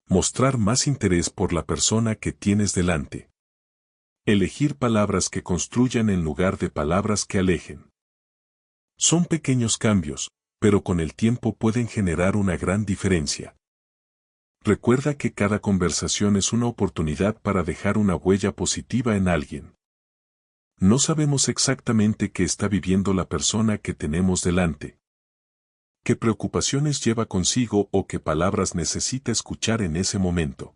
Mostrar más interés por la persona que tienes delante. Elegir palabras que construyan en lugar de palabras que alejen. Son pequeños cambios, pero con el tiempo pueden generar una gran diferencia. Recuerda que cada conversación es una oportunidad para dejar una huella positiva en alguien. No sabemos exactamente qué está viviendo la persona que tenemos delante. Qué preocupaciones lleva consigo o qué palabras necesita escuchar en ese momento.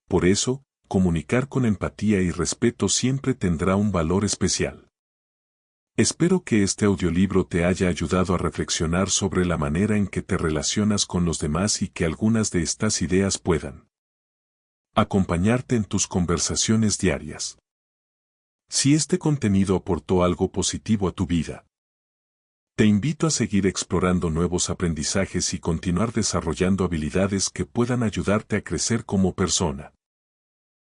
Por eso, comunicar con empatía y respeto siempre tendrá un valor especial. Espero que este audiolibro te haya ayudado a reflexionar sobre la manera en que te relacionas con los demás y que algunas de estas ideas puedan acompañarte en tus conversaciones diarias. Si este contenido aportó algo positivo a tu vida, te invito a seguir explorando nuevos aprendizajes y continuar desarrollando habilidades que puedan ayudarte a crecer como persona.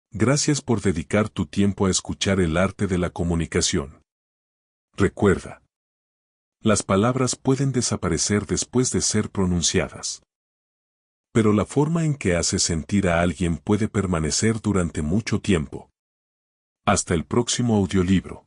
Gracias por dedicar tu tiempo a escuchar el arte de la comunicación. Recuerda, las palabras pueden desaparecer después de ser pronunciadas. Pero la forma en que haces sentir a alguien puede permanecer durante mucho tiempo. Hasta el próximo audiolibro.